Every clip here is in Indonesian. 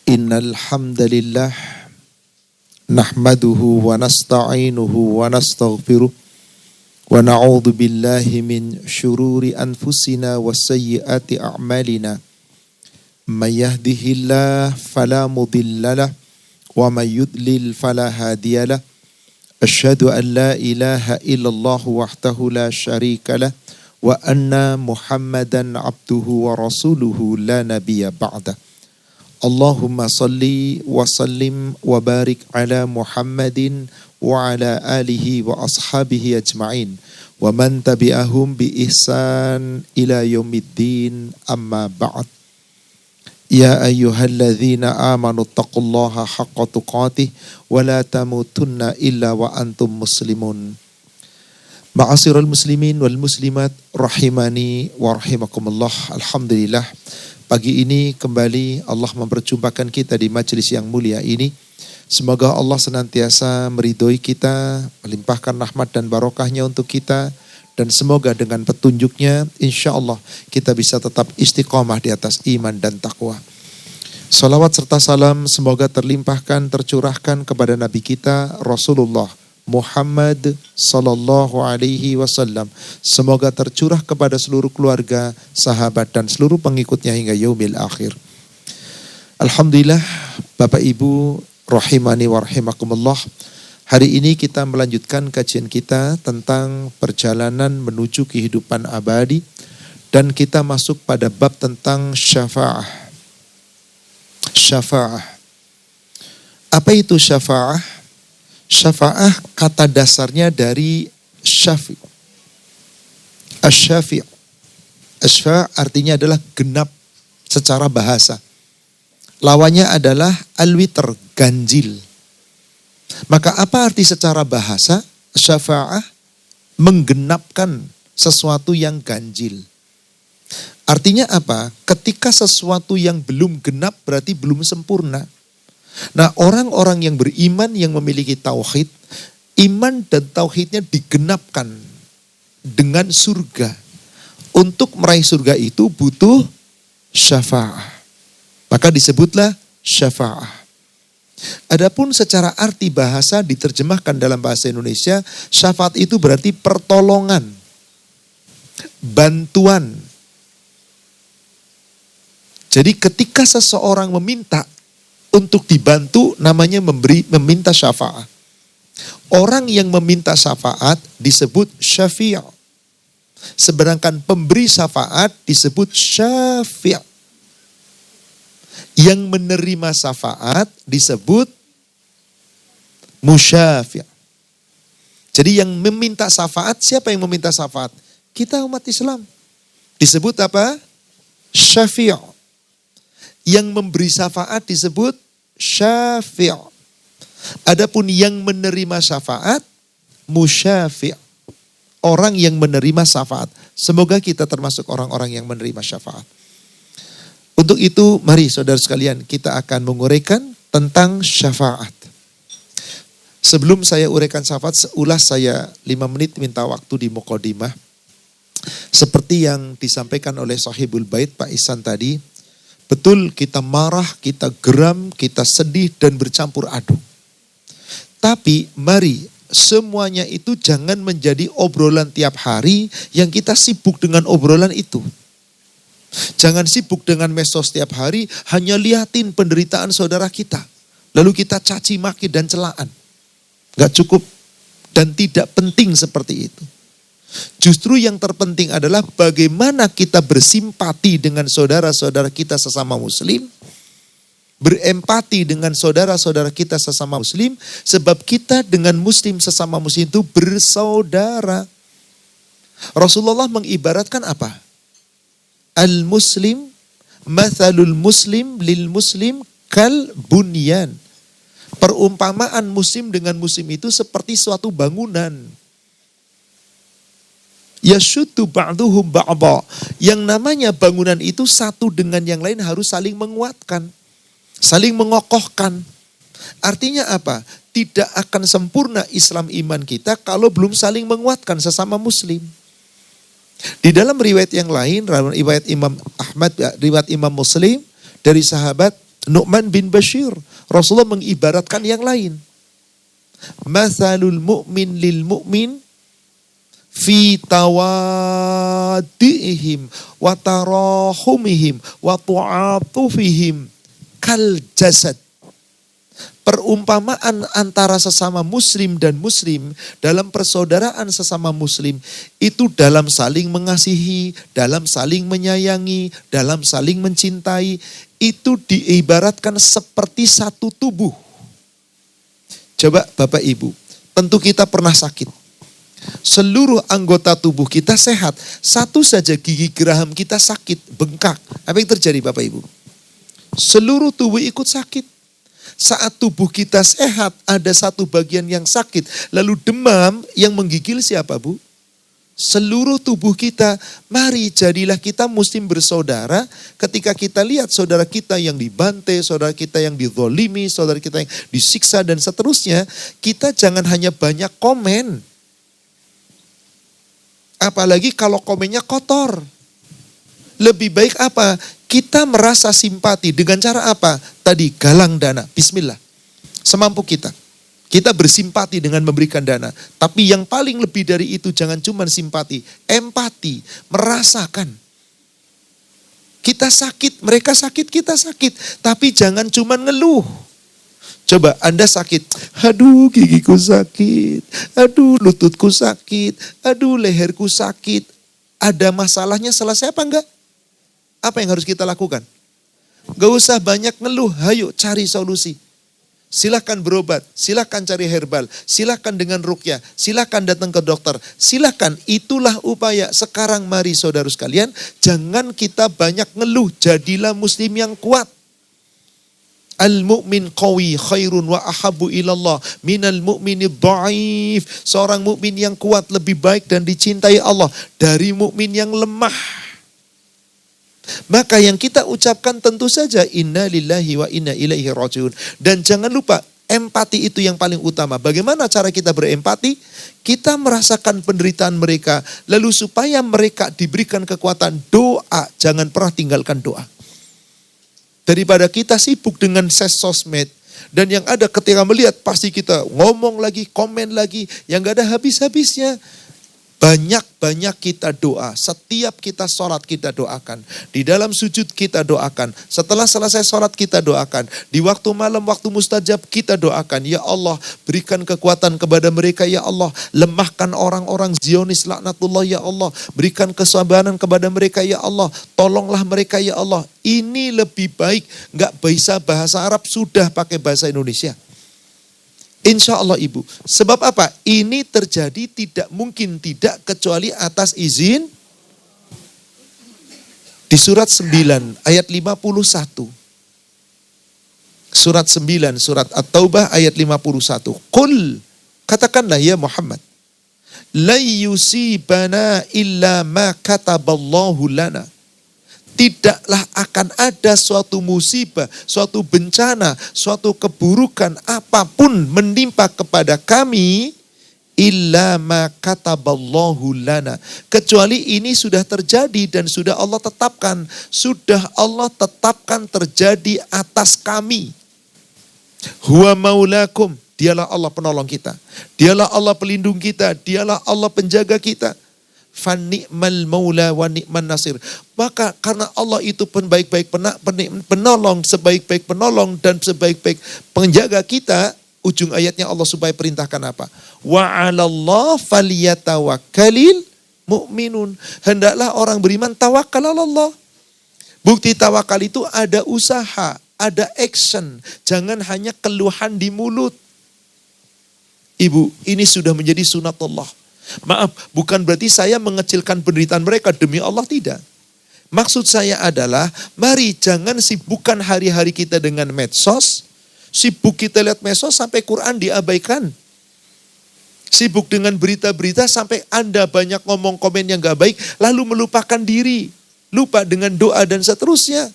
Innal hamdalillah nahmaduhu wa nasta'inuhu wa nastaghfiruh wa na'udzu billahi min syururi anfusina wa sayyiati a'malina. May yahdihillahu fala mudhillalah wa may yudlil fala hadiyalah. Asyhadu an la ilaha illallah wahdahu la syarikalah wa anna Muhammadan abduhu wa rasuluhu la nabiyya ba'dah. Allahumma salli wa sallim wa barik ala Muhammadin wa ala alihi wa ashabihi ajma'in wa man tabi'ahum bi ihsan ila yaumiddin amma ba'd. Ya ayyuhalladzina amanu taqullaha haqqa tuqatih wa la tamutunna illa wa antum muslimun. Ma'asyiral muslimin wal muslimat rahimani wa rahimakumullah. Alhamdulillah, pagi ini kembali Allah memperjumpakan kita di majelis yang mulia ini. Semoga Allah senantiasa meridhoi kita, melimpahkan rahmat dan barokahnya untuk kita. Dan semoga dengan petunjuknya insya Allah kita bisa tetap istiqomah di atas iman dan takwa. Salawat serta salam semoga terlimpahkan, tercurahkan kepada Nabi kita Rasulullah Muhammad sallallahu alaihi wasallam. Semoga tercurah kepada seluruh keluarga, sahabat dan seluruh pengikutnya hingga yaumil akhir. Alhamdulillah, Bapak Ibu rahimani wa rahimakumullah. Hari ini kita melanjutkan kajian kita tentang perjalanan menuju kehidupan abadi dan kita masuk pada bab tentang syafa'ah. Syafa'ah. Apa itu syafa'ah? Syafa'ah kata dasarnya dari syafi'. Asy-syafi'. Asy-syafi' artinya adalah genap secara bahasa. Lawannya adalah al-witr, ganjil. Maka apa arti secara bahasa? Syafa'ah menggenapkan sesuatu yang ganjil. Artinya apa? Ketika sesuatu yang belum genap berarti belum sempurna. Nah, orang-orang yang beriman yang memiliki tauhid, iman dan tauhidnya digenapkan dengan surga. Untuk meraih surga itu butuh syafa'ah. Maka disebutlah syafa'ah. Adapun secara arti bahasa diterjemahkan dalam bahasa Indonesia, syafaat itu berarti pertolongan, bantuan. Jadi ketika seseorang meminta untuk dibantu namanya meminta syafaat. Orang yang meminta syafaat disebut syafi'. Sedangkan pemberi syafaat disebut syafi'. Yang menerima syafaat disebut musyafi'. Jadi yang meminta syafaat, siapa yang meminta syafaat? Kita umat Islam. Disebut apa? Syafi'. Yang memberi syafaat disebut syafi'. Adapun yang menerima syafaat, musyafi'. Orang yang menerima syafaat. Semoga kita termasuk orang-orang yang menerima syafaat. Untuk itu, mari saudara sekalian, kita akan menguraikan tentang syafaat. Sebelum saya uraikan syafaat, seulas saya 5 menit minta waktu di Muqaddimah. Seperti yang disampaikan oleh Sahibul Bait, Pak Ihsan tadi, betul kita marah, kita geram, kita sedih dan bercampur aduk. Tapi mari semuanya itu jangan menjadi obrolan tiap hari yang kita sibuk dengan obrolan itu. Jangan sibuk dengan medsos setiap hari, hanya liatin penderitaan saudara kita. Lalu kita caci maki dan celaan. Gak cukup dan tidak penting seperti itu. Justru yang terpenting adalah bagaimana kita bersimpati dengan saudara-saudara kita sesama muslim. Berempati dengan saudara-saudara kita sesama muslim. Sebab kita dengan muslim sesama muslim itu bersaudara. Rasulullah mengibaratkan apa? Al-muslim, mathalul muslim lil muslim kal bunyan. Perumpamaan muslim dengan muslim itu seperti suatu bangunan. Yashuddu ba'duhum ba'da. Yang namanya bangunan itu satu dengan yang lain harus saling menguatkan. Saling mengokohkan. Artinya apa? Tidak akan sempurna Islam iman kita kalau belum saling menguatkan sesama muslim. Di dalam riwayat yang lain, riwayat Imam Ahmad, riwayat Imam Muslim dari sahabat Nu'man bin Bashir. Rasulullah mengibaratkan yang lain. Mathalul mu'min lil mu'min fi tawaddi'ihim wa tarahumihim wa tu'atufihim kal jasad. Perumpamaan antara sesama muslim dan muslim dalam persaudaraan sesama muslim itu dalam saling mengasihi, dalam saling menyayangi, dalam saling mencintai, itu diibaratkan seperti satu tubuh. Coba Bapak Ibu, tentu kita pernah sakit. Seluruh anggota tubuh kita sehat, satu saja gigi geraham kita sakit, bengkak. Apa yang terjadi Bapak Ibu? Seluruh tubuh ikut sakit. Saat tubuh kita sehat, ada satu bagian yang sakit. Lalu demam yang menggigil siapa Bu? Seluruh tubuh kita. Mari jadilah kita muslim bersaudara. Ketika kita lihat saudara kita yang dibantai, saudara kita yang dizolimi, saudara kita yang disiksa dan seterusnya. Kita jangan hanya banyak komen. Apalagi kalau komennya kotor. Lebih baik apa? Kita merasa simpati dengan cara apa? Tadi galang dana, bismillah. Semampu kita. Kita bersimpati dengan memberikan dana. Tapi yang paling lebih dari itu jangan cuma simpati. Empati, merasakan. Kita sakit, mereka sakit, kita sakit. Tapi jangan cuma ngeluh. Coba Anda sakit. Aduh gigiku sakit. Aduh lututku sakit. Aduh leherku sakit. Ada masalahnya selesai apa enggak? Apa yang harus kita lakukan? Gak usah banyak ngeluh, ayo cari solusi. Silahkan berobat, silahkan cari herbal, silahkan dengan ruqyah, silahkan datang ke dokter. Silahkan, itulah upaya. Sekarang mari saudara sekalian, jangan kita banyak ngeluh, jadilah muslim yang kuat. Al-mu'min qawi khairun wa ahabbu ilallah minal mu'mini dha'if. Seorang mukmin yang kuat lebih baik dan dicintai Allah dari mukmin yang lemah. Maka yang kita ucapkan tentu saja inna lillahi wa inna ilaihi rajiun. Dan jangan lupa empati itu yang paling utama. Bagaimana cara kita berempati? Kita merasakan penderitaan mereka. Lalu supaya mereka diberikan kekuatan doa. Jangan pernah tinggalkan doa. Daripada kita sibuk dengan sosmed. Dan yang ada ketika melihat pasti kita ngomong lagi, komen lagi. Yang gak ada habis-habisnya. Banyak-banyak kita doa. Setiap kita sholat kita doakan. Di dalam sujud kita doakan. Setelah selesai sholat kita doakan. Di waktu malam, waktu mustajab kita doakan. Ya Allah, berikan kekuatan kepada mereka ya Allah. Lemahkan orang-orang Zionis laknatullah ya Allah. Berikan kesabaran kepada mereka ya Allah. Tolonglah mereka ya Allah. Ini lebih baik. Gak bisa bahasa Arab, sudah pakai bahasa Indonesia. Insya Allah Ibu. Sebab apa? Ini terjadi tidak mungkin tidak kecuali atas izin. Di surat 9 ayat 51. Surat 9, surat At-Taubah ayat 51. Qul, katakanlah ya Muhammad. La yusibana illa ma kataballahu lana. Tidaklah akan ada suatu musibah, suatu bencana, suatu keburukan apapun menimpa kepada kami illa ma kataballahu lana. Kecuali ini sudah terjadi dan sudah Allah tetapkan. Sudah Allah tetapkan terjadi atas kami. Huwa maulakum. Dialah Allah penolong kita. Dialah Allah pelindung kita. Dialah Allah penjaga kita. Fani'mal maula wa ni'man nasir. Maka karena Allah itu penbaik-baik penolong, sebaik-baik penolong dan sebaik-baik penjaga kita, ujung ayatnya Allah supaya perintahkan apa? Wa 'alallah falyatawakkalil mu'minun. Hendaklah orang beriman tawakal Allah. Bukti tawakal itu ada usaha, ada action. Jangan hanya keluhan di mulut. Ibu, ini sudah menjadi sunatullah. Maaf, bukan berarti saya mengecilkan penderitaan mereka, demi Allah tidak. Maksud saya adalah, mari jangan sibukkan hari-hari kita dengan medsos. Sibuk kita lihat medsos sampai Quran diabaikan. Sibuk dengan berita-berita sampai Anda banyak ngomong komen yang gak baik, lalu melupakan diri. Lupa dengan doa dan seterusnya.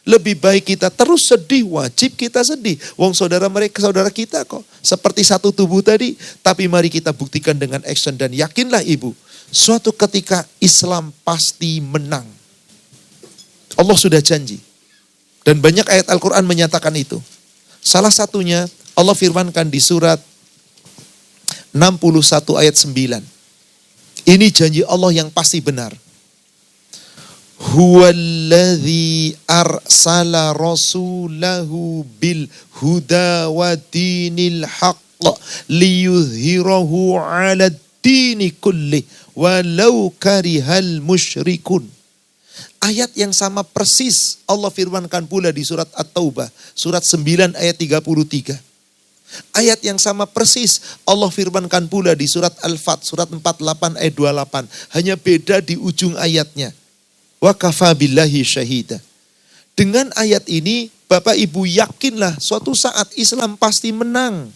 Lebih baik kita terus sedih, wajib kita sedih. Wong saudara mereka, saudara kita kok. Seperti satu tubuh tadi. Tapi mari kita buktikan dengan action dan yakinlah Ibu. Suatu ketika Islam pasti menang. Allah sudah janji. Dan banyak ayat Al-Quran menyatakan itu. Salah satunya Allah firmankan di surat 61 ayat 9. Ini janji Allah yang pasti benar. Huwallazi arsala rasulahu bil huda wa dinil haqq liyuzhirahu ala dini kulli walau karihal musyrikun. Ayat yang sama persis Allah firmankan pula di surat At-Taubah, surat 9 ayat 33. Ayat yang sama persis Allah firmankan pula di surat Al-Fat, surat 48 ayat 28. Hanya beda di ujung ayatnya. Wa kafa billahi syahida. Dengan ayat ini, Bapak Ibu yakinlah suatu saat Islam pasti menang.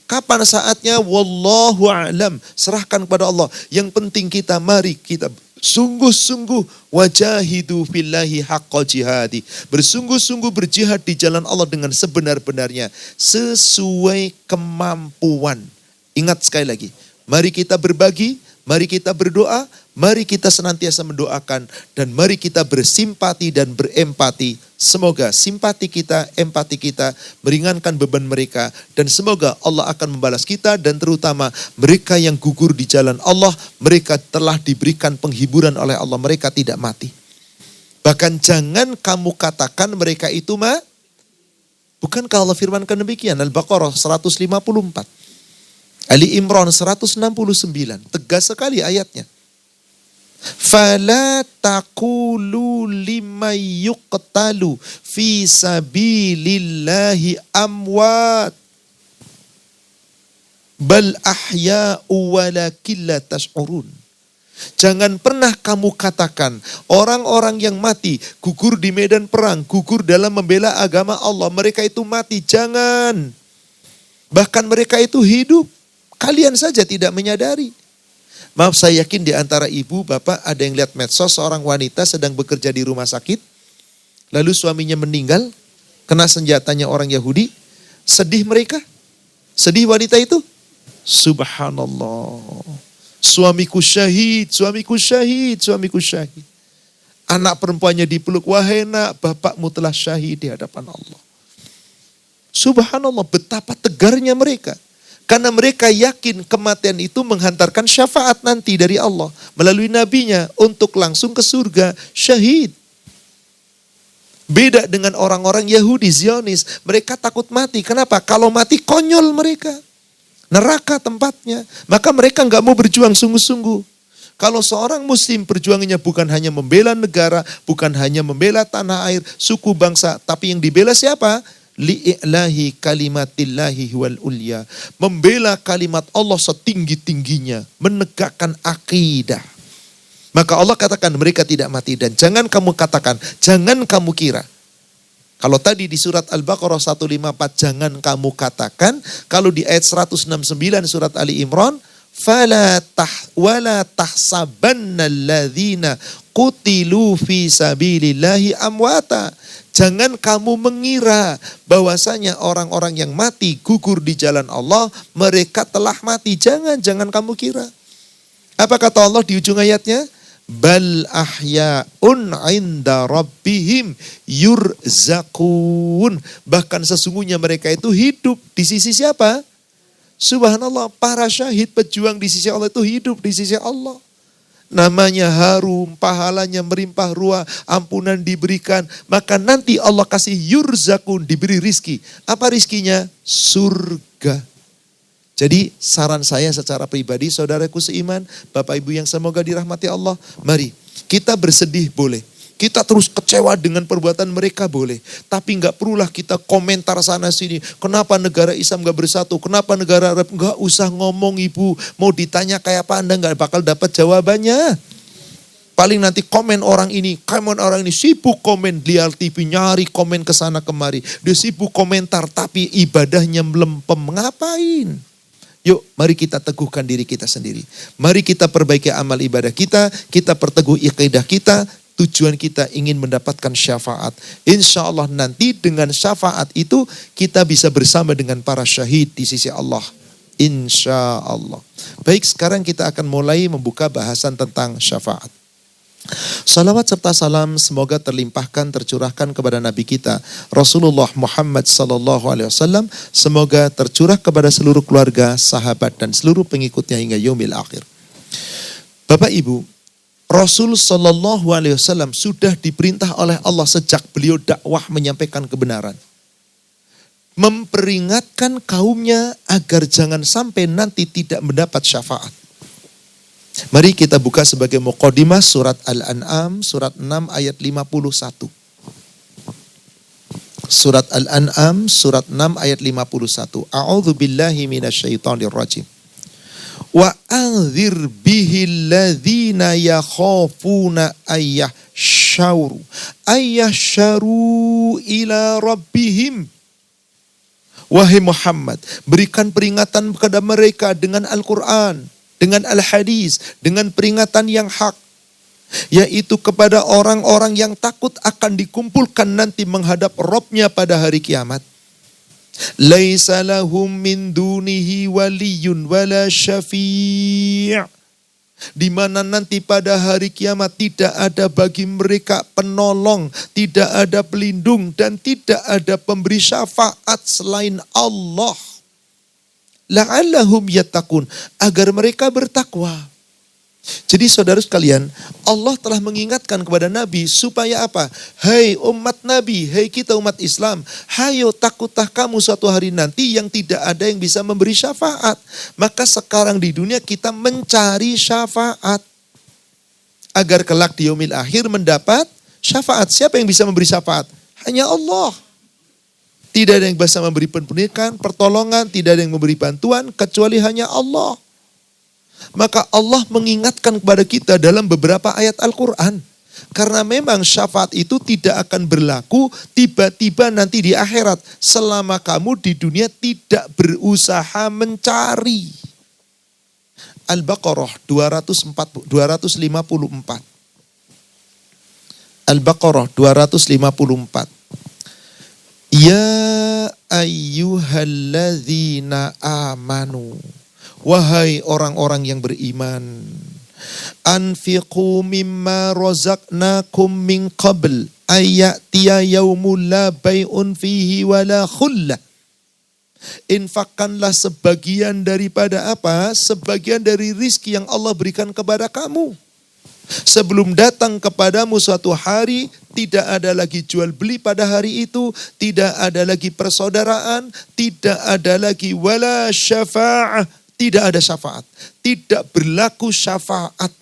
Kapan saatnya? Wallahu a'lam. Serahkan kepada Allah. Yang penting mari kita sungguh-sungguh wajahidu fillahi haqqa jihadi. Bersungguh-sungguh berjihad di jalan Allah dengan sebenar-benarnya. Sesuai kemampuan. Ingat sekali lagi. Mari kita berbagi, mari kita berdoa, mari kita senantiasa mendoakan. Dan mari kita bersimpati dan berempati. Semoga simpati kita, empati kita meringankan beban mereka. Dan semoga Allah akan membalas kita. Dan terutama mereka yang gugur di jalan Allah, mereka telah diberikan penghiburan oleh Allah. Mereka tidak mati. Bahkan jangan kamu katakan mereka itu bukankah Allah firmankan demikian? Al-Baqarah 154. Ali Imran 169. Tegas sekali ayatnya. Fala taqulu liman yuqtalu fi sabilillahi amwat bal ahya'u walakin la tash'urun. Jangan pernah kamu katakan orang-orang yang mati, gugur di medan perang, gugur dalam membela agama Allah, mereka itu mati. Jangan. Bahkan mereka itu hidup. Kalian saja tidak menyadari. Maaf, saya yakin di antara ibu, bapak ada yang lihat medsos seorang wanita sedang bekerja di rumah sakit. Lalu suaminya meninggal, kena senjatanya orang Yahudi. Sedih mereka? Sedih wanita itu? Subhanallah. Suamiku syahid, suamiku syahid, suamiku syahid. Anak perempuannya dipeluk, wahai nak, bapakmu telah syahid di hadapan Allah. Subhanallah, betapa tegarnya mereka. Karena mereka yakin kematian itu menghantarkan syafaat nanti dari Allah. Melalui nabinya untuk langsung ke surga, syahid. Beda dengan orang-orang Yahudi, Zionis. Mereka takut mati. Kenapa? Kalau mati konyol mereka. Neraka tempatnya. Maka mereka nggak mau berjuang sungguh-sungguh. Kalau seorang muslim perjuangannya bukan hanya membela negara, bukan hanya membela tanah air, suku bangsa. Tapi yang dibela siapa? Li'ilahi kalimatillahi wal ulya. Membela kalimat Allah setinggi-tingginya. Menegakkan akidah. Maka Allah katakan mereka tidak mati. Dan jangan kamu katakan, jangan kamu kira. Kalau tadi di surat Al-Baqarah 154, jangan kamu katakan. Kalau di ayat 169 surat Ali Imran, wala tahsabanna alladzina qutilu fi sabilillahi amwata. Jangan kamu mengira bahwasanya orang-orang yang mati gugur di jalan Allah, mereka telah mati. Jangan kamu kira. Apa kata Allah di ujung ayatnya? Bal ahya'un 'inda rabbihim yurzaqun. Bahkan sesungguhnya mereka itu hidup di sisi siapa? Subhanallah, para syahid pejuang di sisi Allah itu hidup di sisi Allah. Namanya harum, pahalanya merimpah ruah, ampunan diberikan. Maka nanti Allah kasih yurzakun, diberi rizki. Apa rizkinya? Surga. Jadi saran saya secara pribadi, saudaraku seiman, Bapak Ibu yang semoga dirahmati Allah. Mari kita bersedih boleh. Kita terus kecewa dengan perbuatan mereka boleh. Tapi gak perlulah kita komentar sana sini. Kenapa negara Islam gak bersatu? Kenapa negara Arab? Gak usah ngomong ibu. Mau ditanya kayak apa Anda gak bakal dapat jawabannya. Paling nanti komen orang ini sibuk komen. Lihat TV nyari komen kesana kemari. Dia sibuk komentar tapi ibadahnya melempem. Ngapain? Yuk mari kita teguhkan diri kita sendiri. Mari kita perbaiki amal ibadah kita. Kita perteguh ibadah kita. Tujuan kita ingin mendapatkan syafaat. Insya Allah nanti dengan syafaat itu kita bisa bersama dengan para syahid di sisi Allah. Insya Allah. Baik, sekarang kita akan mulai membuka bahasan tentang syafaat. Salawat serta salam semoga terlimpahkan, tercurahkan kepada Nabi kita Rasulullah Muhammad sallallahu alaihi wasallam. Semoga tercurah kepada seluruh keluarga, sahabat dan seluruh pengikutnya hingga yaumil akhir. Bapak Ibu, Rasul sallallahu alaihi wasallam sudah diperintah oleh Allah sejak beliau dakwah menyampaikan kebenaran, memperingatkan kaumnya agar jangan sampai nanti tidak mendapat syafaat. Mari kita buka sebagai muqaddimah surat Al-An'am, surat 6 ayat 51. Surat Al-An'am, surat 6 ayat 51. A'udzu billahi minasyaitonir rajim. Wa anzir bihil ladzina yakhafuna ayyahsyaru ila rabbihim. Wahai Muhammad, berikan peringatan kepada mereka dengan Al-Quran, dengan Al-Hadis, dengan peringatan yang hak, yaitu kepada orang-orang yang takut akan dikumpulkan nanti menghadap Rabb-Nya pada hari kiamat. Laisa lahum min dunihi waliyun wala syafi'. Di mana nanti pada hari kiamat tidak ada bagi mereka penolong, tidak ada pelindung, dan tidak ada pemberi syafaat selain Allah. La'allahum yattaqun, agar mereka bertakwa. Jadi saudara sekalian, Allah telah mengingatkan kepada Nabi supaya apa? Hai umat Nabi, hai kita umat Islam, hayo takutlah kamu suatu hari nanti yang tidak ada yang bisa memberi syafaat. Maka sekarang di dunia kita mencari syafaat agar kelak di yaumil akhir mendapat syafaat. Siapa yang bisa memberi syafaat? Hanya Allah. Tidak ada yang bisa memberi pendidikan, pertolongan, tidak ada yang memberi bantuan, kecuali hanya Allah. Maka Allah mengingatkan kepada kita dalam beberapa ayat Al-Quran. Karena memang syafaat itu tidak akan berlaku tiba-tiba nanti di akhirat. Selama kamu di dunia tidak berusaha mencari. Al-Baqarah 254. Al-Baqarah 254. Ya ayyuhalladzina amanu, wahai orang-orang yang beriman, anfiqu mimma razaqnakum min qabl ayyatiya yaumul la bai'un fihi wala khullah. Infakkanlah sebagian daripada apa? Sebagian dari rizki yang Allah berikan kepada kamu. Sebelum datang kepadamu suatu hari, tidak ada lagi jual beli pada hari itu, tidak ada lagi persaudaraan, tidak ada lagi wala syafa'ah, tidak ada syafaat, tidak berlaku syafaat.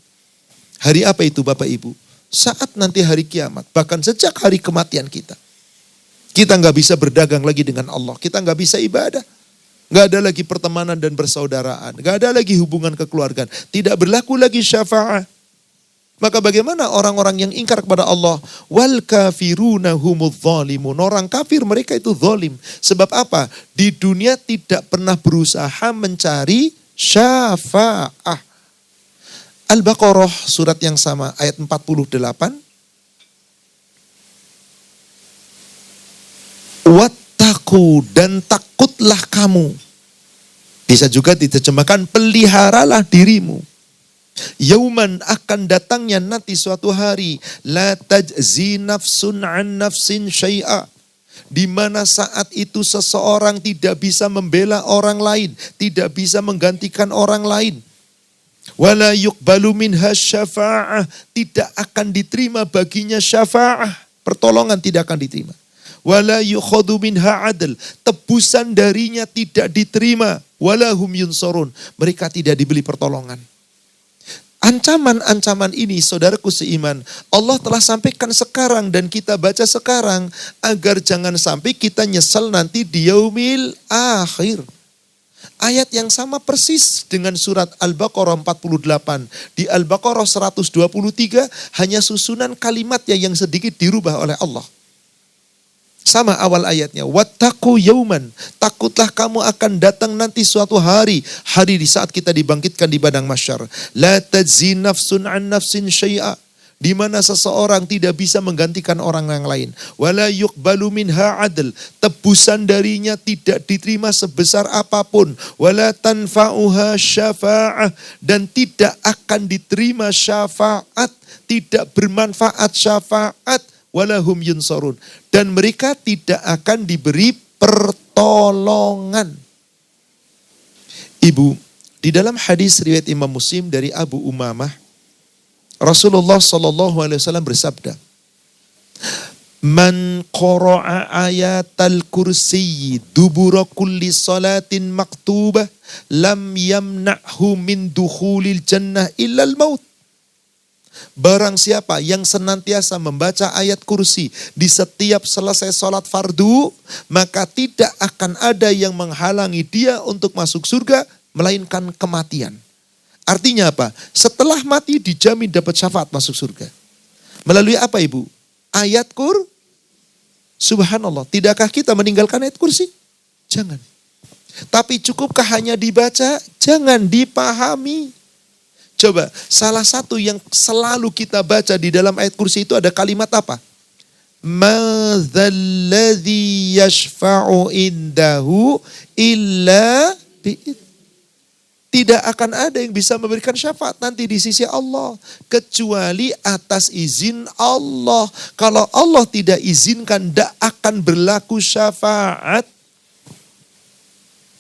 Hari apa itu Bapak Ibu? Saat nanti hari kiamat, bahkan sejak hari kematian kita. Kita nggak bisa berdagang lagi dengan Allah, kita nggak bisa ibadah. Nggak ada lagi pertemanan dan bersaudaraan, nggak ada lagi hubungan kekeluargaan, tidak berlaku lagi syafaat. Maka bagaimana orang-orang yang ingkar kepada Allah? Wal kafiruna humudz zalimun. Orang kafir mereka itu zalim. Sebab apa? Di dunia tidak pernah berusaha mencari syafaah. Al-Baqarah surat yang sama ayat 48. Wattaqu, dan takutlah kamu. Bisa juga diterjemahkan peliharalah dirimu. Yauman, akan datangnya nanti suatu hari, la tajzi nafsun an nafsin syai'a, di mana saat itu seseorang tidak bisa membela orang lain, tidak bisa menggantikan orang lain. Wala yuqbalu minha syafa'ah, tidak akan diterima baginya syafa'ah, pertolongan tidak akan diterima. Wala yukhadhu minha adl, tebusan darinya tidak diterima. Wala hum yunsarun, mereka tidak dibeli pertolongan. Ancaman-ancaman ini saudaraku seiman, Allah telah sampaikan sekarang dan kita baca sekarang agar jangan sampai kita nyesal nanti di yaumil akhir. Ayat yang sama persis dengan surat Al-Baqarah 48. Di Al-Baqarah 123 hanya susunan kalimatnya yang sedikit dirubah oleh Allah. Sama awal ayatnya, wattaqu yauman, takutlah kamu akan datang nanti suatu hari, hari di saat kita dibangkitkan di padang mahsyar. La tajzi nafsun an nafsin syai'a, di mana seseorang tidak bisa menggantikan orang yang lain. Wala yuqbalu minha adl, tebusan darinya tidak diterima sebesar apapun. Wala tanfa'uha syafa'ah, dan tidak akan diterima syafaat, tidak bermanfaat syafaat. Walahum yunsarun, dan mereka tidak akan diberi pertolongan. Ibu, di dalam hadis riwayat Imam Muslim dari Abu Umamah, Rasulullah SAW bersabda, "Man qara'a ayatal kursi dubura kulli salatin maktubah lam yamna'hu min dukhulil jannah illal maut." Barang siapa yang senantiasa membaca ayat kursi di setiap selesai sholat fardu, maka tidak akan ada yang menghalangi dia untuk masuk surga, melainkan kematian. Artinya apa? Setelah mati dijamin dapat syafaat masuk surga. Melalui apa ibu? Ayat Subhanallah. Tidakkah kita meninggalkan ayat kursi? Jangan. Tapi cukupkah hanya dibaca? Jangan, dipahami. Coba, salah satu yang selalu kita baca di dalam ayat kursi itu ada kalimat apa? Madzalladzi yashfa'u indahu illa bi'id. Tidak akan ada yang bisa memberikan syafaat nanti di sisi Allah, kecuali atas izin Allah. Kalau Allah tidak izinkan, tidak akan berlaku syafaat.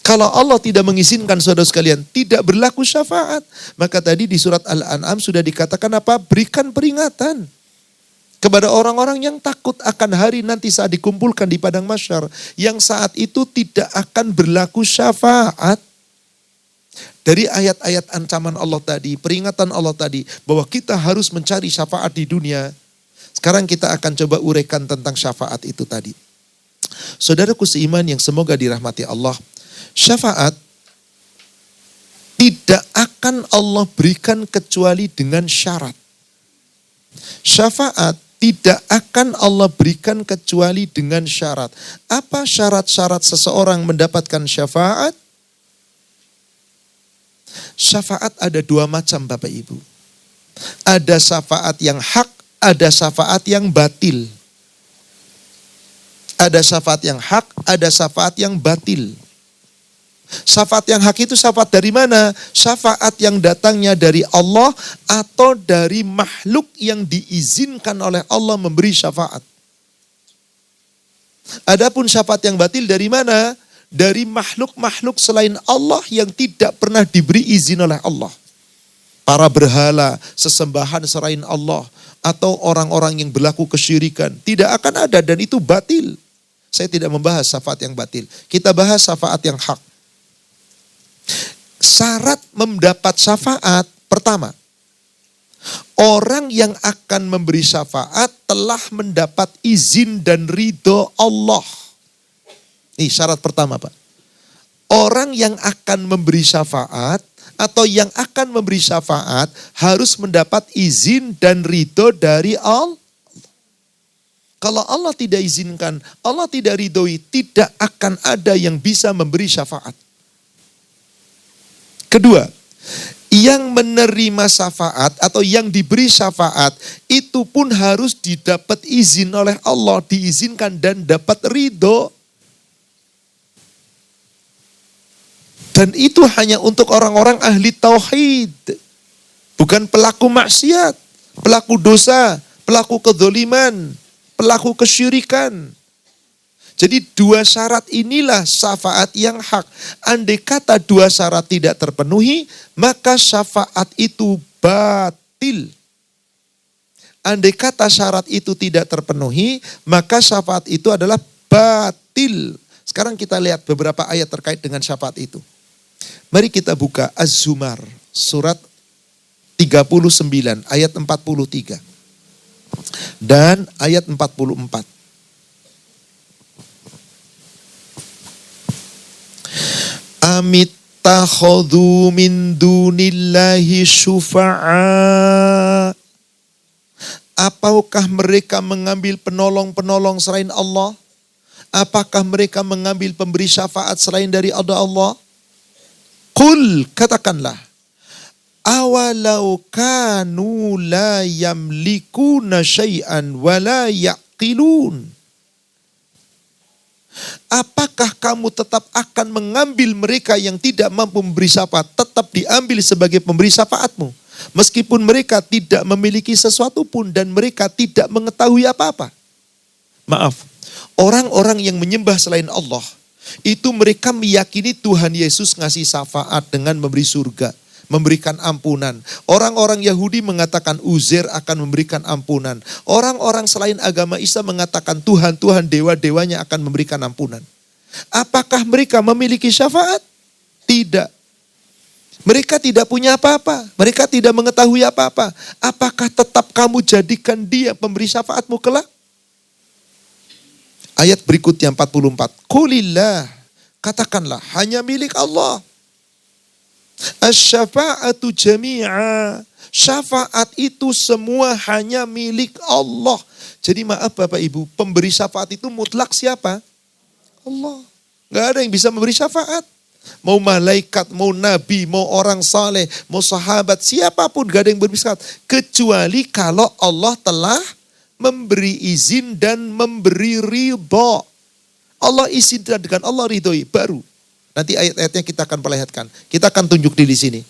Kalau Allah tidak mengizinkan, saudara sekalian, tidak berlaku syafaat. Maka tadi di surat Al-An'am sudah dikatakan apa? Berikan peringatan kepada orang-orang yang takut akan hari nanti saat dikumpulkan di padang mahsyar, yang saat itu tidak akan berlaku syafaat. Dari ayat-ayat ancaman Allah tadi, peringatan Allah tadi, bahwa kita harus mencari syafaat di dunia. Sekarang kita akan coba uraikan tentang syafaat itu tadi. Saudaraku seiman yang semoga dirahmati Allah, syafaat tidak akan Allah berikan kecuali dengan syarat. Syafaat tidak akan Allah berikan kecuali dengan syarat. Apa syarat-syarat seseorang mendapatkan syafaat? Syafaat ada dua macam Bapak Ibu. Ada syafaat yang hak, ada syafaat yang batil. Ada syafaat yang hak, ada syafaat yang batil. Syafaat yang hak itu syafaat dari mana? Syafaat yang datangnya dari Allah atau dari makhluk yang diizinkan oleh Allah memberi syafaat. Adapun syafaat yang batil dari mana? Dari makhluk-makhluk selain Allah yang tidak pernah diberi izin oleh Allah. Para berhala, sesembahan selain Allah, atau orang-orang yang berlaku kesyirikan. Tidak akan ada, dan itu batil. Saya tidak membahas syafaat yang batil. Kita bahas syafaat yang hak. Syarat mendapat syafaat, pertama, orang yang akan memberi syafaat telah mendapat izin dan ridho Allah. Ini syarat pertama Pak. Orang yang akan memberi syafaat atau yang akan memberi syafaat harus mendapat izin dan ridho dari Allah. Kalau Allah tidak izinkan, Allah tidak ridhoi, tidak akan ada yang bisa memberi syafaat. Kedua, yang menerima syafaat atau yang diberi syafaat itu pun harus didapat izin oleh Allah, diizinkan dan dapat ridho. Dan itu hanya untuk orang-orang ahli tauhid. Bukan pelaku maksiat, pelaku dosa, pelaku kedzaliman, pelaku kesyirikan. Jadi dua syarat inilah syafaat yang hak. Andai kata dua syarat tidak terpenuhi, maka syafaat itu batil. Andai kata syarat itu tidak terpenuhi, maka syafaat itu adalah batil. Sekarang kita lihat beberapa ayat terkait dengan syafaat itu. Mari kita buka Az-Zumar surat 39 ayat 43 dan ayat 44. Amittakhadhu min dunillahi syufa'a. Apakah mereka mengambil penolong-penolong selain Allah? Apakah mereka mengambil pemberi syafaat selain dari Allah? Qul, katakanlah, Awalau kanu la yamlikuna syai'an wa la yaqilun. Apakah kamu tetap akan mengambil mereka yang tidak mampu memberi syafaat, tetap diambil sebagai pemberi syafaatmu? Meskipun mereka tidak memiliki sesuatu pun dan mereka tidak mengetahui apa-apa. Maaf, orang-orang yang menyembah selain Allah, itu mereka meyakini Tuhan Yesus ngasih syafaat dengan memberi surga, memberikan ampunan. Orang-orang Yahudi mengatakan Uzair akan memberikan ampunan. Orang-orang selain agama Islam mengatakan Tuhan-Tuhan dewa-dewanya akan memberikan ampunan. Apakah mereka memiliki syafaat? Tidak. Mereka tidak punya apa-apa. Mereka tidak mengetahui apa-apa. Apakah tetap kamu jadikan dia pemberi syafaatmu kelak? Ayat berikutnya 44. Qulillah, katakanlah hanya milik Allah. Asy-syafa'atu jami'a. Syafaat itu semua hanya milik Allah. Jadi maaf Bapak Ibu, pemberi syafaat itu mutlak siapa? Allah. Gak ada yang bisa memberi syafaat. Mau malaikat, mau nabi, mau orang saleh, mau sahabat, siapapun gak ada yang memberi syafaat. Kecuali kalau Allah telah memberi izin dan memberi ridho. Allah izinkan dengan Allah ridhoi, baru. Nanti ayat-ayatnya kita akan perlihatkan. Kita akan tunjuk di sini.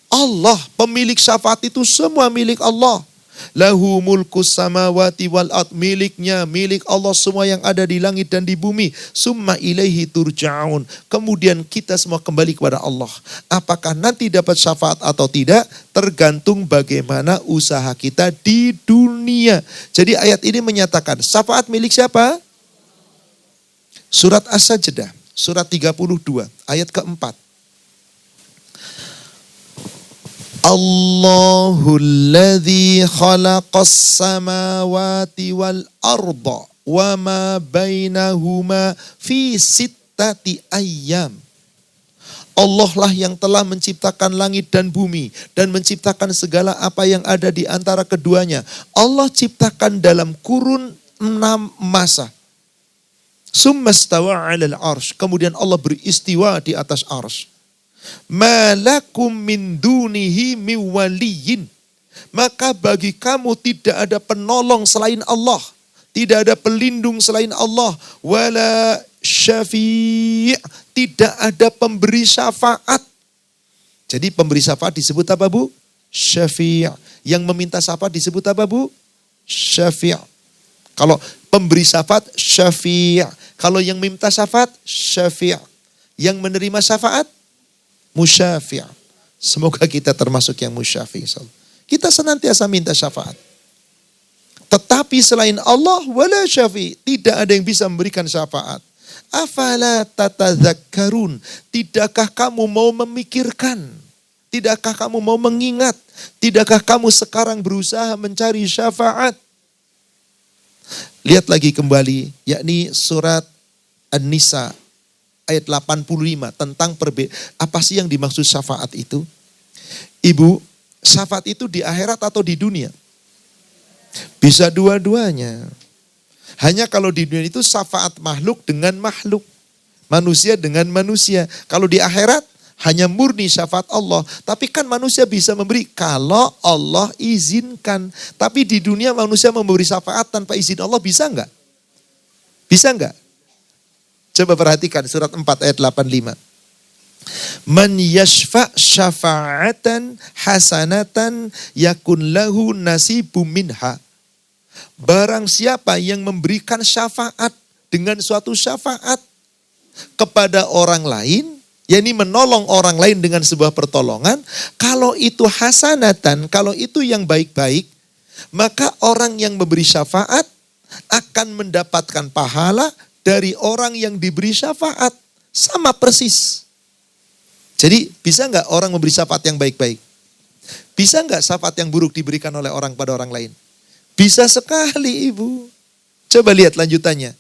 Allah, pemilik syafaat itu semua milik Allah. Lahu mulkus samawati wal ard, miliknya, milik Allah semua yang ada di langit dan di bumi. Summa ilaihi turja'un. Kemudian kita semua kembali kepada Allah. Apakah nanti dapat syafaat atau tidak, tergantung bagaimana usaha kita di dunia. Jadi ayat ini menyatakan syafaat milik siapa? Surat As-Sajdah, surat 32, ayat keempat. Allahul ladzi khalaqas samawati wal arda wa ma bainahuma fi sittati ayyam. Allah lah yang telah menciptakan langit dan bumi dan menciptakan segala apa yang ada di antara keduanya. Allah ciptakan dalam kurun 6 masa. Summa stawa 'alal arsy. Kemudian Allah beristiwa di atas arsy. Malakum min dunihi miwaliyin. Maka bagi kamu tidak ada penolong selain Allah. Tidak ada pelindung selain Allah. Wala syafi'. Tidak ada pemberi syafaat. Jadi pemberi syafaat disebut apa Bu? Syafi'. Yang meminta syafaat disebut apa Bu? Syafi'. Kalau pemberi syafaat syafi'. Kalau yang minta syafaat syafi'. Yang menerima syafaat musyafi'. Semoga kita termasuk yang musyafi'. Kita senantiasa minta syafaat. Tetapi selain Allah, wala syafi'. Tidak ada yang bisa memberikan syafaat. Afala tatadzakkarun. Tidakkah kamu mau memikirkan? Tidakkah kamu mau mengingat? Tidakkah kamu sekarang berusaha mencari syafaat? Lihat lagi kembali, yakni surat An-Nisa ayat 85 tentang apa sih yang dimaksud syafaat itu? Ibu, syafaat itu di akhirat atau di dunia? Bisa dua-duanya. Hanya kalau di dunia itu syafaat makhluk dengan makhluk. Manusia dengan manusia. Kalau di akhirat hanya murni syafaat Allah. Tapi kan manusia bisa memberi kalau Allah izinkan. Tapi di dunia manusia memberi syafaat tanpa izin Allah bisa enggak? Bisa enggak? Coba perhatikan surat 4 ayat 85. Man yashfa' syafa'atan hasanatan yakun lahu nasibum minha. Barang siapa yang memberikan syafaat dengan suatu syafaat kepada orang lain, yakni menolong orang lain dengan sebuah pertolongan, kalau itu hasanatan, kalau itu yang baik-baik, maka orang yang memberi syafaat akan mendapatkan pahala dari orang yang diberi syafaat. Sama persis. Jadi bisa nggak orang memberi syafaat yang baik-baik? Bisa nggak syafaat yang buruk diberikan oleh orang pada orang lain? Bisa sekali Ibu. Coba lihat lanjutannya.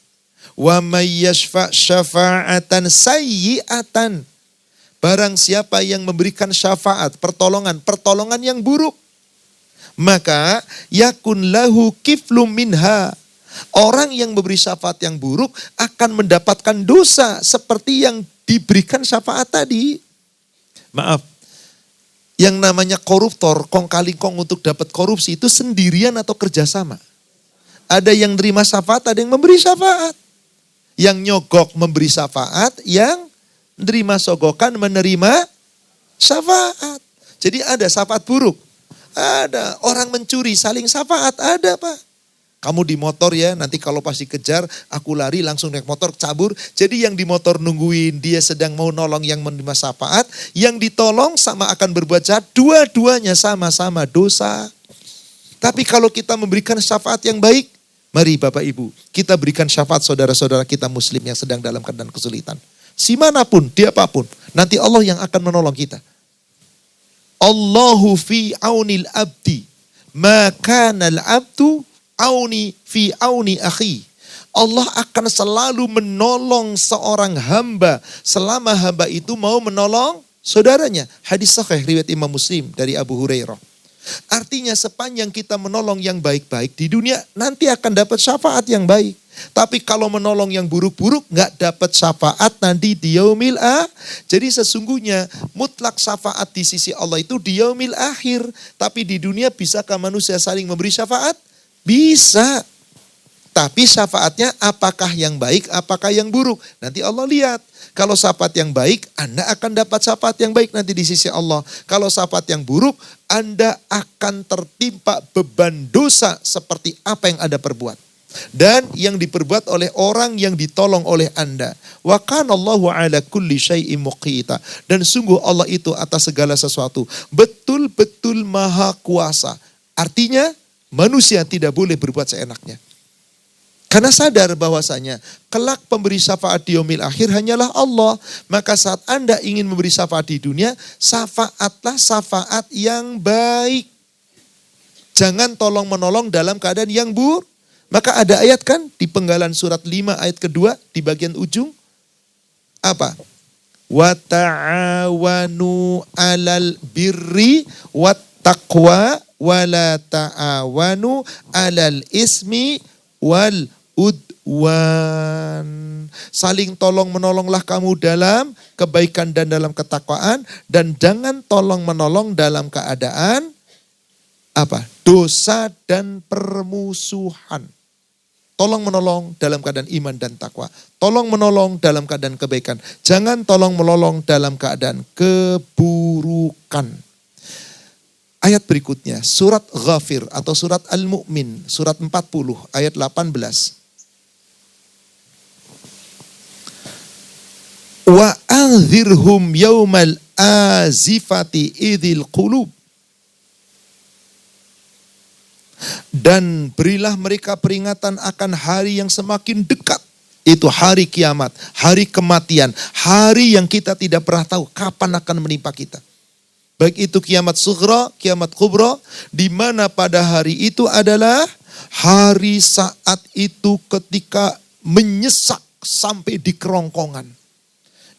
Wa may yashfa' syafa'atan sayyi'atan. Barang siapa yang memberikan syafaat, pertolongan yang buruk, maka yakun lahu kiflum minha. Orang yang memberi syafaat yang buruk akan mendapatkan dosa seperti yang diberikan syafaat tadi. Maaf, Yang namanya koruptor, kong kali kong untuk dapat korupsi itu sendirian atau kerjasama. Ada yang nerima syafaat, ada yang memberi syafaat. Yang nyogok memberi syafaat, yang nerima sogokan menerima syafaat. Jadi ada syafaat buruk. Ada orang mencuri saling syafaat, ada Pak. Kamu di motor ya, nanti kalau pas dikejar, aku lari langsung naik motor, cabur. Jadi yang di motor nungguin, dia sedang mau nolong yang menerima syafaat. Yang ditolong sama akan berbuat jahat, dua-duanya sama-sama dosa. Tapi kalau kita memberikan syafaat yang baik, mari Bapak Ibu, kita berikan syafaat saudara-saudara kita muslim yang sedang dalam keadaan kesulitan. Si manapun, dia apapun, nanti Allah yang akan menolong kita. Allahu fi aunil abdi, maka al abdu auni fi auni akhi. Allah akan selalu menolong seorang hamba selama hamba itu mau menolong saudaranya. Hadis sahih riwayat Imam Muslim dari Abu Hurairah. Artinya sepanjang kita menolong yang baik-baik di dunia nanti akan dapat syafaat yang baik. Tapi kalau menolong yang buruk-buruk nggak dapat syafaat nanti di yaumil akhir. Jadi sesungguhnya mutlak syafaat di sisi Allah itu di yaumil akhir. Tapi di dunia bisakah manusia saling memberi syafaat? Bisa. Tapi syafaatnya apakah yang baik, apakah yang buruk? Nanti Allah lihat. Kalau syafaat yang baik, Anda akan dapat syafaat yang baik nanti di sisi Allah. Kalau syafaat yang buruk, Anda akan tertimpa beban dosa seperti apa yang Anda perbuat. Dan yang diperbuat oleh orang yang ditolong oleh Anda. Wa kanallahu ala kulli syai'in muqita. Dan sungguh Allah itu atas segala sesuatu betul-betul maha kuasa. Artinya manusia tidak boleh berbuat seenaknya. Karena sadar bahwasanya kelak pemberi syafaat di yaumil akhir hanyalah Allah. Maka saat Anda ingin memberi syafaat di dunia, syafaatlah syafaat yang baik. Jangan tolong menolong dalam keadaan yang buruk. Maka ada ayat kan di Penggalan surat 5 ayat kedua di bagian ujung. Apa? Wa ta'awanu 'alal birri wat taqwa wa la ta'awanu 'alal ismi wal udwan. Saling tolong menolonglah kamu dalam kebaikan dan dalam ketakwaan. Dan jangan tolong menolong dalam keadaan apa? Dosa dan permusuhan. Tolong menolong dalam keadaan iman dan takwa. Tolong menolong dalam keadaan kebaikan. Jangan tolong menolong dalam keadaan keburukan. Ayat berikutnya, surat Ghafir atau surat Al-Mu'min, surat 40 ayat 18. Wa anzirhum yaumal azifati idil qulub. Dan berilah mereka peringatan akan hari yang semakin dekat. Itu hari kiamat, hari kematian, hari yang kita tidak pernah tahu kapan akan menimpa kita. Baik itu kiamat sughra, kiamat kubra, di mana pada hari itu adalah hari saat itu ketika menyesak sampai di kerongkongan.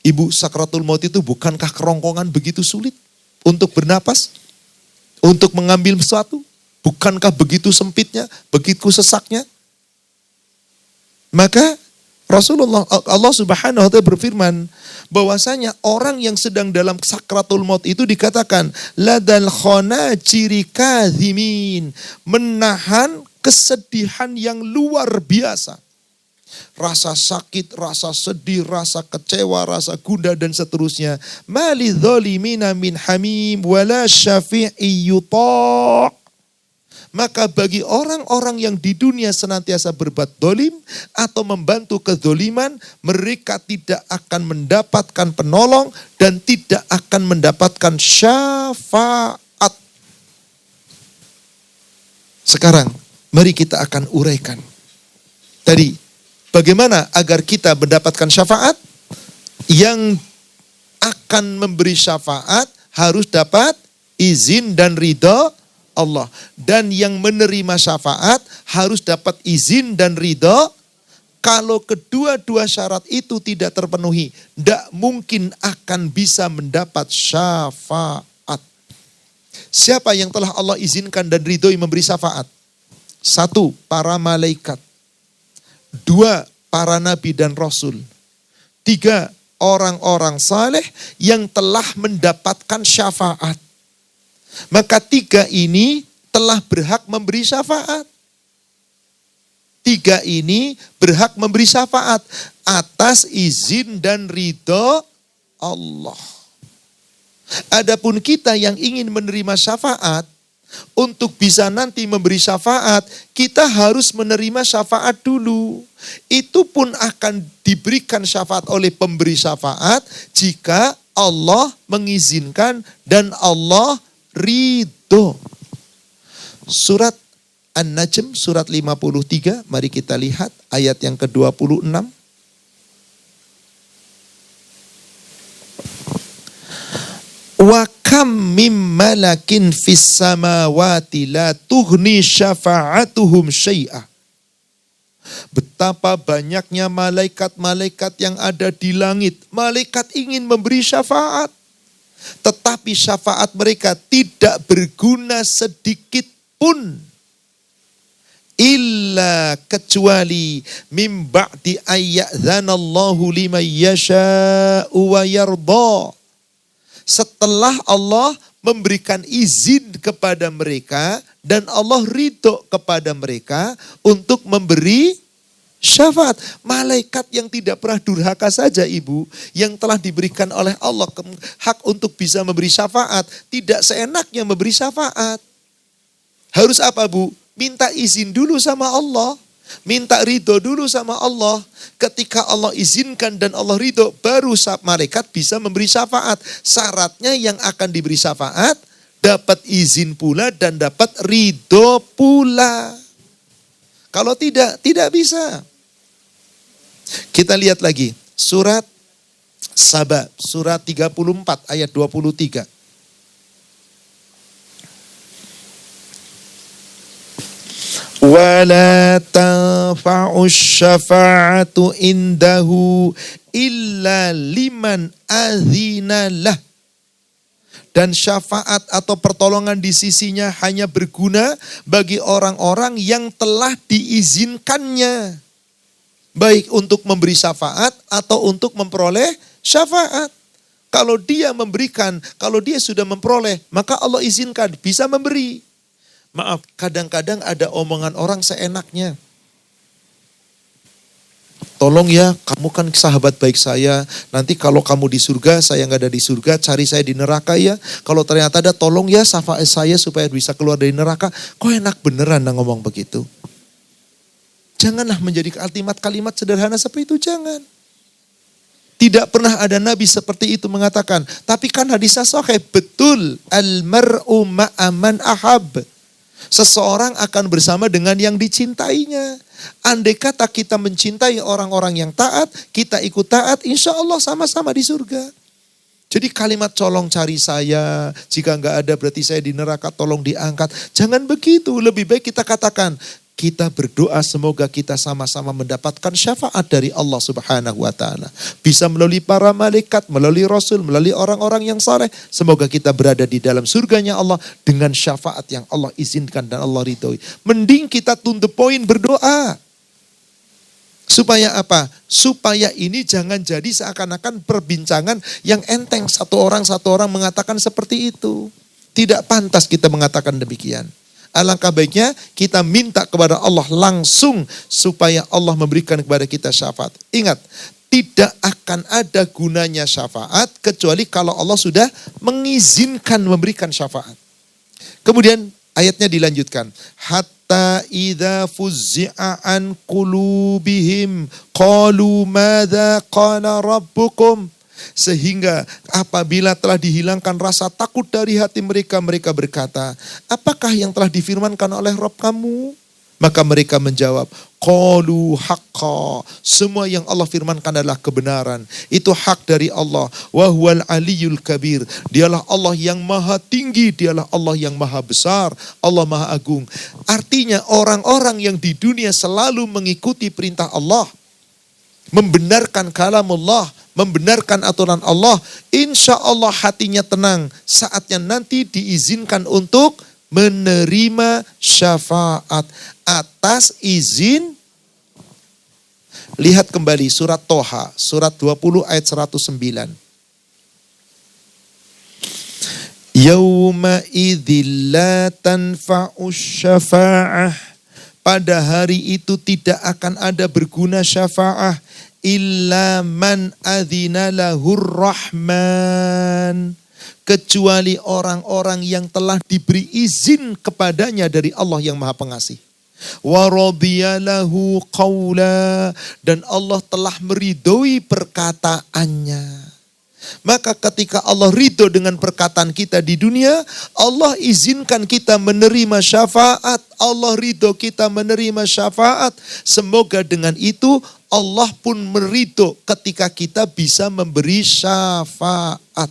Ibu, sakratul maut itu bukankah kerongkongan begitu sulit untuk bernapas, untuk mengambil sesuatu? Bukankah begitu sempitnya, begitu sesaknya? Maka Rasulullah, Allah Subhanahu wa ta'ala berfirman bahwasanya orang yang sedang dalam sakratul maut itu dikatakan ladal khonajiri kadhimin, menahan kesedihan yang luar biasa. Rasa sakit, rasa sedih, rasa kecewa, rasa gundah dan seterusnya. Mali dzalimina min hamim wala syafi'i yuta'. Maka bagi orang-orang yang di dunia senantiasa berbuat dolim atau membantu kezoliman, mereka tidak akan mendapatkan penolong dan tidak akan mendapatkan syafaat. Sekarang, mari kita akan uraikan. Tadi, bagaimana agar kita mendapatkan syafaat? Yang akan memberi syafaat harus dapat izin dan ridha Allah. Dan yang menerima syafaat harus dapat izin dan ridha. Kalau kedua-dua syarat itu tidak terpenuhi, tidak mungkin akan bisa mendapat syafaat. Siapa yang telah Allah izinkan dan ridhoi memberi syafaat? 1, para malaikat. 2, para nabi dan rasul. 3, orang-orang saleh yang telah mendapatkan syafaat. Maka tiga ini telah berhak memberi syafaat. Tiga ini berhak memberi syafaat atas izin dan ridho Allah. Adapun kita yang ingin menerima syafaat, untuk bisa nanti memberi syafaat, kita harus menerima syafaat dulu. Itu pun akan diberikan syafaat oleh pemberi syafaat jika Allah mengizinkan dan Allah ridho. Surat An-Najm, surat 53, mari kita lihat ayat yang ke-26. Wa kam mim malakin fis samawati la tughni syafa'atuhum syai'ah. Betapa banyaknya malaikat-malaikat yang ada di langit. Malaikat ingin memberi syafaat, tetapi syafaat mereka tidak berguna sedikit pun. Illa kecuali mim ba'di ayyadzanallahu liman yasha'u wa yarda. Setelah Allah memberikan izin kepada mereka dan Allah ridho kepada mereka untuk memberi syafaat. Malaikat yang tidak pernah durhaka saja ibu, yang telah diberikan oleh Allah hak untuk bisa memberi syafaat, tidak seenaknya memberi syafaat. Harus apa bu? Minta izin dulu sama Allah. Minta ridho dulu sama Allah. Ketika Allah izinkan dan Allah ridho, baru malaikat bisa memberi syafaat. Syaratnya yang akan diberi syafaat, dapat izin pula dan dapat ridho pula. Kalau tidak, tidak bisa. Kita lihat lagi. Surat Saba, surat 34 ayat 23. وَلَا تَنْفَعُ الشَّفَاعَةُ إِنْدَهُ إِلَّا لِمَنْ أَذِنَ لَهُ. Dan syafaat atau pertolongan di sisinya hanya berguna bagi orang-orang yang telah diizinkannya. Baik untuk memberi syafaat atau untuk memperoleh syafaat. Kalau dia memberikan, kalau dia sudah memperoleh, maka Allah izinkan, bisa memberi. Maaf, kadang-kadang ada omongan orang seenaknya. Tolong ya, kamu kan sahabat baik saya. Nanti kalau kamu di surga, saya nggak ada di surga, cari saya di neraka ya. Kalau ternyata ada, tolong ya syafaat saya supaya bisa keluar dari neraka. Kok enak beneran ngomong begitu? Janganlah menjadi kalimat sederhana seperti itu, jangan. Tidak pernah ada nabi seperti itu mengatakan. Tapi kan hadisnya sahih, betul. Al-mar'u ma'aman ahab. Seseorang akan bersama dengan yang dicintainya. Andai kata kita mencintai orang-orang yang taat, kita ikut taat, insya Allah sama-sama di surga. Jadi kalimat colong cari saya, jika nggak ada berarti saya di neraka, tolong diangkat. Jangan begitu, lebih baik kita katakan, kita berdoa semoga kita sama-sama mendapatkan syafaat dari Allah Subhanahu wa ta'ala. Bisa melalui para malaikat, melalui Rasul, melalui orang-orang yang saleh. Semoga kita berada di dalam surganya Allah dengan syafaat yang Allah izinkan dan Allah ridhoi. Mending kita to the point berdoa. Supaya apa? Supaya ini jangan jadi seakan-akan perbincangan yang enteng. Satu orang mengatakan seperti itu. Tidak pantas kita mengatakan demikian. Alangkah baiknya kita minta kepada Allah langsung supaya Allah memberikan kepada kita syafaat. Ingat, tidak akan ada gunanya syafaat kecuali kalau Allah sudah mengizinkan memberikan syafaat. Kemudian ayatnya dilanjutkan. Hatta idza fuzzi'a an qulubihim qalu madza qala rabbukum. Sehingga apabila telah dihilangkan rasa takut dari hati mereka, mereka berkata, apakah yang telah difirmankan oleh Rabb kamu? Maka mereka menjawab, qalu haqqa. Semua yang Allah firmankan adalah kebenaran. Itu hak dari Allah. Wa huwal aliyul kabir. Dialah Allah yang maha tinggi, dialah Allah yang maha besar, Allah maha agung. Artinya orang-orang yang di dunia selalu mengikuti perintah Allah, membenarkan kalamullah, membenarkan aturan Allah, insya Allah hatinya tenang. Saatnya nanti diizinkan untuk menerima syafaat atas izin. Lihat kembali surat Toha, surat 20 ayat 109. Yauma idzil la tanfa'us syafa'ah. Pada hari itu tidak akan ada berguna syafa'ah illa man adzina lahur rahman. Kecuali orang-orang yang telah diberi izin kepadanya dari Allah yang Maha Pengasih. Wa radiyalahu qawla. Dan Allah telah meridhoi perkataannya. Maka ketika Allah ridho dengan perkataan kita di dunia, Allah izinkan kita menerima syafaat. Allah ridho kita menerima syafaat. Semoga dengan itu Allah pun meridho ketika kita bisa memberi syafaat.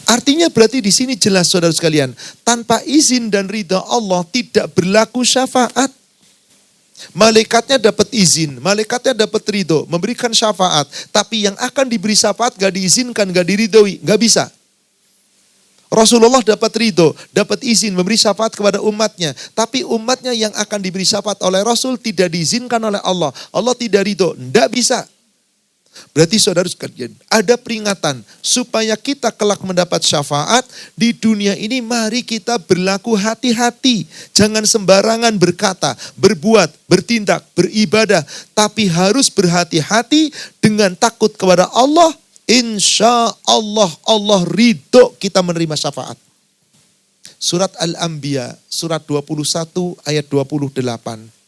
Artinya berarti di sini jelas saudara sekalian, tanpa izin dan ridho Allah tidak berlaku syafaat. Malaikatnya dapat izin, malaikatnya dapat ridho, memberikan syafaat. Tapi yang akan diberi syafaat gak diizinkan, gak diridhoi, gak bisa. Rasulullah dapat ridho, dapat izin memberi syafaat kepada umatnya. Tapi umatnya yang akan diberi syafaat oleh Rasul tidak diizinkan oleh Allah. Allah tidak ridho, gak bisa. Berarti saudara sekalian, ada peringatan supaya kita kelak mendapat syafaat di dunia ini. Mari kita berlaku hati-hati. Jangan sembarangan berkata, berbuat, bertindak, beribadah. Tapi harus berhati-hati dengan takut kepada Allah. Insya Allah, Allah ridho kita menerima syafaat. Surat Al-Anbiya, surat 21 ayat 28.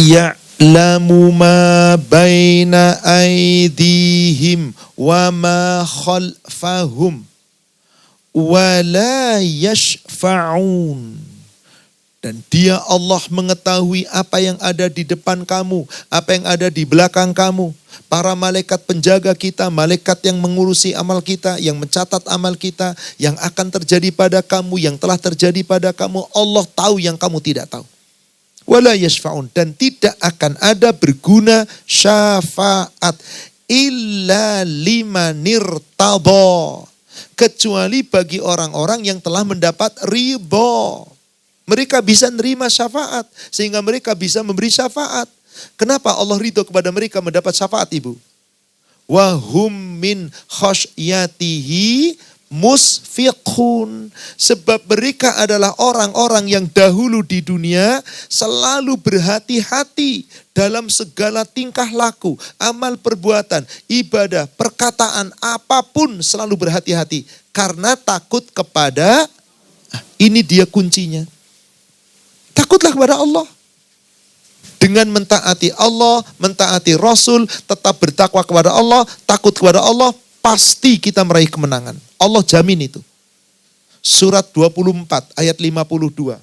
Ya'lamu ma baina aydihim wa ma khalfahum wa la yashfa'un. Dan dia Allah mengetahui apa yang ada di depan kamu, apa yang ada di belakang kamu. Para malaikat penjaga kita, malaikat yang mengurusi amal kita, yang mencatat amal kita, yang akan terjadi pada kamu, yang telah terjadi pada kamu. Allah tahu yang kamu tidak tahu. Wala yashfa'un, dan tidak akan ada berguna syafaat illa limanir tadha, kecuali bagi orang-orang yang telah mendapat ridho. Mereka bisa nerima syafaat sehingga mereka bisa memberi syafaat. Kenapa Allah ridho kepada mereka mendapat syafaat, Ibu? Wa hum min khasyatihi musfiqun, sebab mereka adalah orang-orang yang dahulu di dunia selalu berhati-hati dalam segala tingkah laku, amal perbuatan, ibadah, perkataan, apapun selalu berhati-hati karena takut kepada, ini dia kuncinya. Takutlah kepada Allah. Dengan mentaati Allah, mentaati Rasul, tetap bertakwa kepada Allah, takut kepada Allah, pasti kita meraih kemenangan. Allah jamin itu. Surat 24 ayat 52.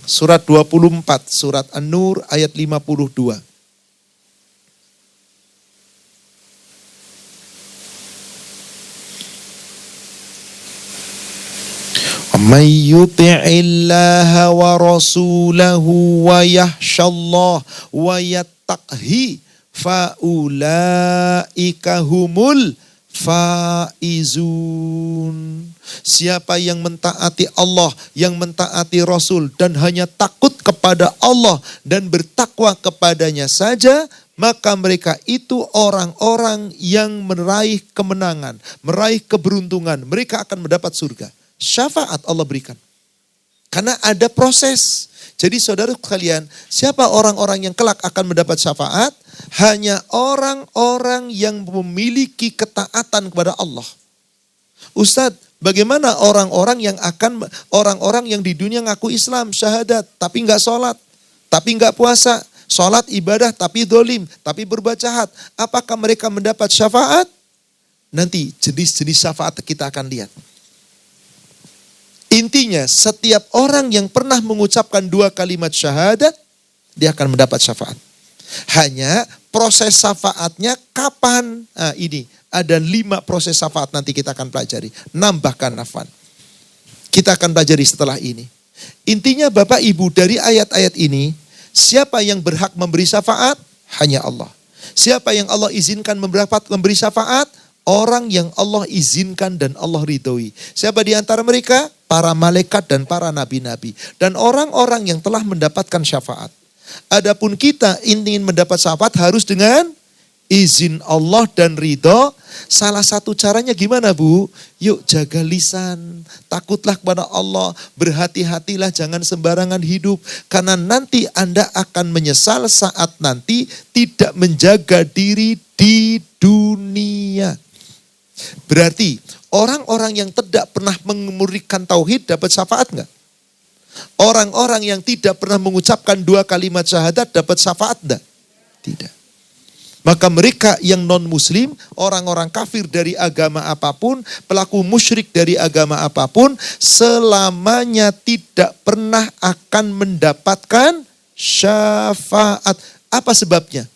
Surat 24, surat An-Nur ayat 52. May yuti'illaha wa rasulahu wa yahshallah wa yattaqhi faulaika humul faizun. Siapa yang mentaati Allah, yang mentaati Rasul dan hanya takut kepada Allah dan bertakwa kepadanya saja, maka mereka itu orang-orang yang meraih kemenangan, meraih keberuntungan. Mereka akan mendapat surga. Syafaat Allah berikan. Karena ada proses. Jadi saudara sekalian, siapa orang-orang yang kelak akan mendapat syafaat? Hanya orang-orang yang memiliki ketaatan kepada Allah. Ustadz, bagaimana orang-orang yang di dunia ngaku Islam, syahadat, tapi nggak sholat, tapi nggak puasa, sholat ibadah tapi dolim, tapi berbuat jahat. Apakah mereka mendapat syafaat? Nanti jenis-jenis syafaat kita akan lihat. Intinya setiap orang yang pernah mengucapkan 2 kalimat syahadat, dia akan mendapat syafaat. Hanya proses syafaatnya kapan? Nah, ini ada 5 proses syafaat nanti kita akan pelajari. Nambahkan nafan. Kita akan pelajari setelah ini. Intinya Bapak Ibu dari ayat-ayat ini, siapa yang berhak memberi syafaat? Hanya Allah. Siapa yang Allah izinkan memberi syafaat? Orang yang Allah izinkan dan Allah ridhoi. Siapa di antara mereka? Para malaikat dan para nabi-nabi. Dan orang-orang yang telah mendapatkan syafaat. Adapun kita ingin mendapat syafaat harus dengan izin Allah dan ridho. Salah satu caranya gimana, Bu? Yuk jaga lisan, takutlah kepada Allah, berhati-hatilah jangan sembarangan hidup. Karena nanti Anda akan menyesal saat nanti tidak menjaga diri di dunia. Berarti orang-orang yang tidak pernah memurnikan tauhid dapat syafaat enggak? Orang-orang yang tidak pernah mengucapkan 2 kalimat syahadat dapat syafaat enggak? Tidak. Maka mereka yang non-muslim, orang-orang kafir dari agama apapun, pelaku musyrik dari agama apapun, selamanya tidak pernah akan mendapatkan syafaat. Apa sebabnya?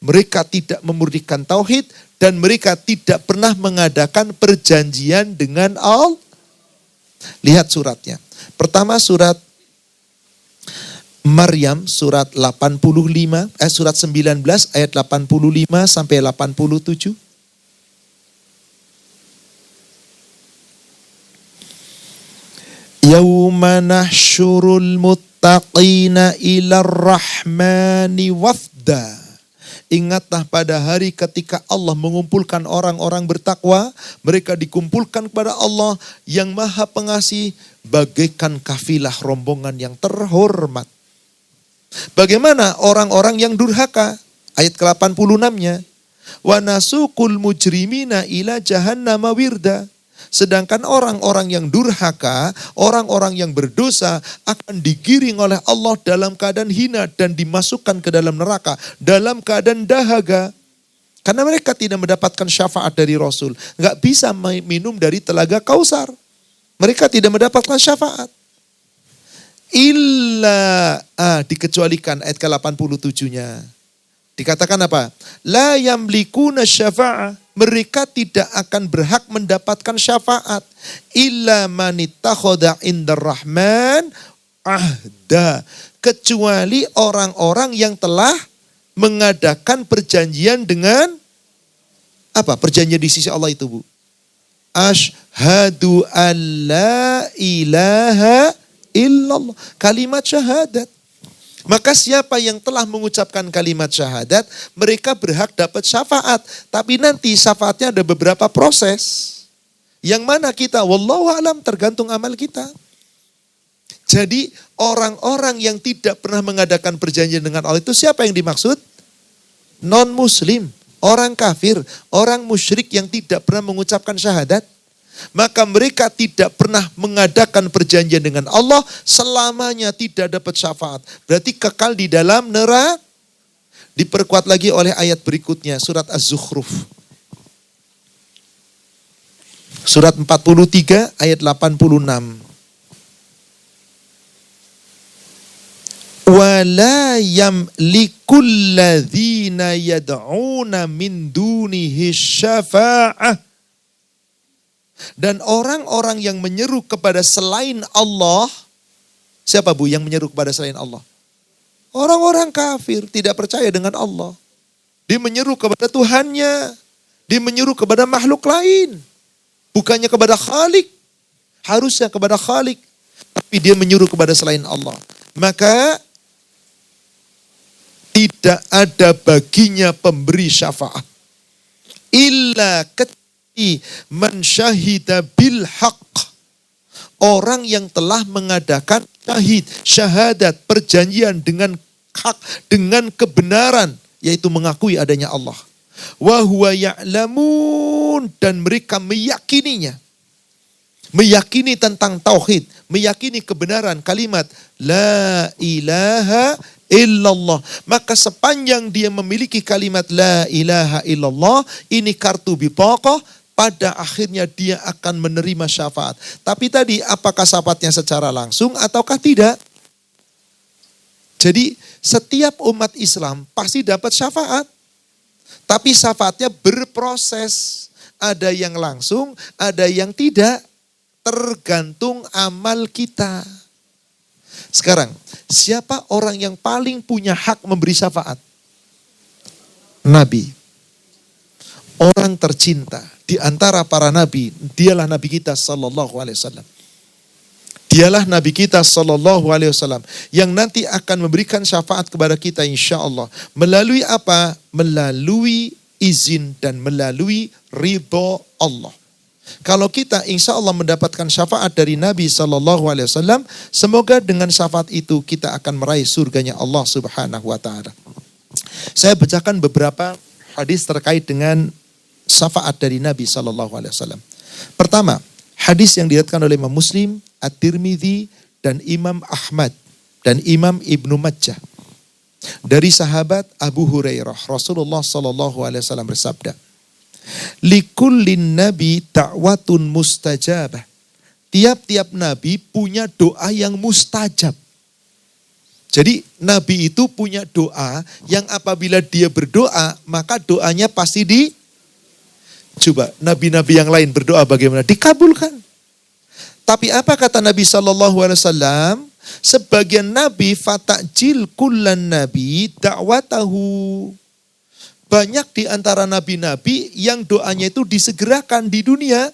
Mereka tidak memurnikan tauhid dan mereka tidak pernah mengadakan perjanjian dengan Allah. Lihat suratnya. Pertama surat Maryam surat 85 surat 19 ayat 85 sampai 87. Yauma nahsyurul muttaqina ilar rahmani wafda. Ingatlah pada hari ketika Allah mengumpulkan orang-orang bertakwa, mereka dikumpulkan kepada Allah yang Maha Pengasih bagaikan kafilah rombongan yang terhormat. Bagaimana orang-orang yang durhaka? Ayat ke-86-nya. Wa nasuqul mujrimina ila jahannama wirda. Sedangkan orang-orang yang durhaka, orang-orang yang berdosa akan digiring oleh Allah dalam keadaan hina dan dimasukkan ke dalam neraka dalam keadaan dahaga. Karena mereka tidak mendapatkan syafaat dari Rasul. Nggak bisa minum dari telaga Kausar. Mereka tidak mendapatkan syafaat. Dikecualikan ayat ke-87-nya. Dikatakan apa? La yamlikuna syafa'ah. Mereka tidak akan berhak mendapatkan syafaat. Illa manittakhadha indar rahman ahda. Kecuali orang-orang yang telah mengadakan perjanjian dengan apa? Perjanjian di sisi Allah itu, Bu. Asyhadu an la ilaha illallah. Kalimat syahadat. Maka siapa yang telah mengucapkan kalimat syahadat, mereka berhak dapat syafaat. Tapi nanti syafaatnya ada beberapa proses. Yang mana kita, wallahu alam, tergantung amal kita. Jadi orang-orang yang tidak pernah mengadakan perjanjian dengan Allah itu siapa yang dimaksud? Non-muslim, orang kafir, orang musyrik yang tidak pernah mengucapkan syahadat. Maka mereka tidak pernah mengadakan perjanjian dengan Allah, selamanya tidak dapat syafaat. Berarti kekal di dalam neraka. Diperkuat lagi oleh ayat berikutnya, surat Az-Zukhruf. Surat 43 ayat 86. Wala yamlikul ladzina yad'una min dunihi syafa'ah. Dan orang-orang yang menyeru kepada selain Allah, siapa, Bu, yang menyeru kepada selain Allah? Orang-orang kafir, tidak percaya dengan Allah. Dia menyeru kepada Tuhannya, dia menyeru kepada makhluk lain. Bukannya kepada Khalik, harusnya kepada Khalik. Tapi dia menyeru kepada selain Allah. Maka tidak ada baginya pemberi syafaat. Illa man syahida bil haqq. Orang yang telah mengadakan syahadat, perjanjian dengan hak, dengan kebenaran, yaitu mengakui adanya Allah. Wa huwa ya'lamun, dan mereka meyakininya. Meyakini tentang tauhid, meyakini kebenaran kalimat la ilaha illallah. Maka sepanjang dia memiliki kalimat la ilaha illallah, ini kartu bitaqah, pada akhirnya dia akan menerima syafaat. Tapi tadi apakah syafaatnya secara langsung ataukah tidak? Jadi setiap umat Islam pasti dapat syafaat. Tapi syafaatnya berproses. Ada yang langsung, ada yang tidak. Tergantung amal kita. Sekarang, siapa orang yang paling punya hak memberi syafaat? Nabi. Orang tercinta di antara para nabi, dialah Nabi kita sallallahu alaihi wasallam. Dialah Nabi kita sallallahu alaihi wasallam yang nanti akan memberikan syafaat kepada kita insya Allah. Melalui apa? Melalui izin dan melalui ridho Allah. Kalau kita insya Allah mendapatkan syafaat dari Nabi sallallahu alaihi wasallam, semoga dengan syafaat itu kita akan meraih surganya Allah Subhanahu wa taala. Saya bacakan beberapa hadis terkait dengan syafaat dari Nabi sallallahu alaihi wasallam. Pertama, hadis yang diriwayatkan oleh Imam Muslim, At-Tirmidzi dan Imam Ahmad dan Imam Ibnu Majah. Dari sahabat Abu Hurairah, Rasulullah sallallahu alaihi wasallam bersabda, "Likullin nabi da'watun mustajabah." Tiap-tiap nabi punya doa yang mustajab. Jadi nabi itu punya doa yang apabila dia berdoa, maka doanya pasti coba nabi-nabi yang lain berdoa bagaimana? Dikabulkan. Tapi apa kata Nabi SAW? Sebagian nabi fatakjil kullan nabi da'watahu. Banyak di antara nabi-nabi yang doanya itu disegerakan di dunia.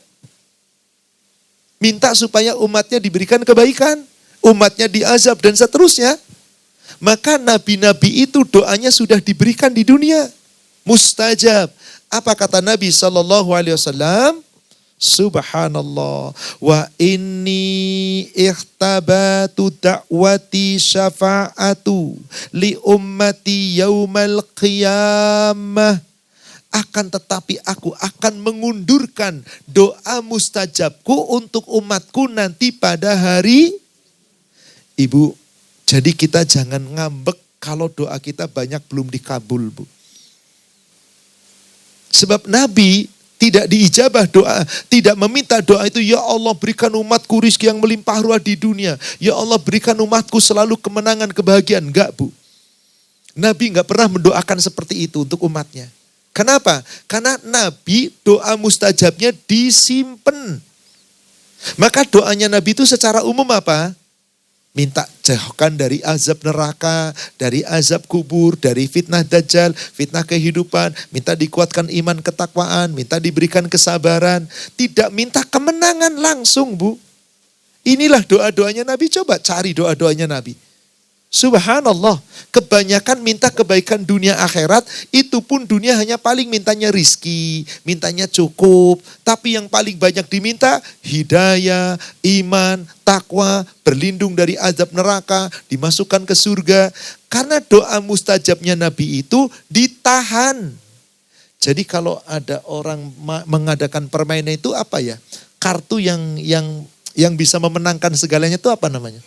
Minta supaya umatnya diberikan kebaikan. Umatnya diazab dan seterusnya. Maka nabi-nabi itu doanya sudah diberikan di dunia. Mustajab. Apa kata Nabi SAW? Subhanallah, wa inni ikhtabatu da'wati syafa'atu li ummati yaumal qiyamah. Akan tetapi aku akan mengundurkan doa mustajabku untuk umatku nanti pada hari. Ibu, jadi kita jangan ngambek kalau doa kita banyak belum dikabul, Bu. Sebab Nabi tidak diijabah doa, tidak meminta doa itu, ya Allah berikan umatku rizki yang melimpah ruah di dunia. Ya Allah berikan umatku selalu kemenangan, kebahagiaan. Enggak, Bu. Nabi enggak pernah mendoakan seperti itu untuk umatnya. Kenapa? Karena Nabi doa mustajabnya disimpan. Maka doanya Nabi itu secara umum apa? Minta jauhkan dari azab neraka, dari azab kubur, dari fitnah dajjal, fitnah kehidupan. Minta dikuatkan iman ketakwaan, minta diberikan kesabaran. Tidak minta kemenangan langsung, Bu. Inilah doa-doanya Nabi. Coba cari doa-doanya Nabi. Subhanallah, kebanyakan minta kebaikan dunia akhirat, itu pun dunia hanya paling mintanya rizki, mintanya cukup. Tapi yang paling banyak diminta hidayah, iman, takwa, berlindung dari azab neraka, dimasukkan ke surga. Karena doa mustajabnya Nabi itu ditahan. Jadi kalau ada orang mengadakan permainan itu apa ya? Kartu yang bisa memenangkan segalanya itu apa namanya?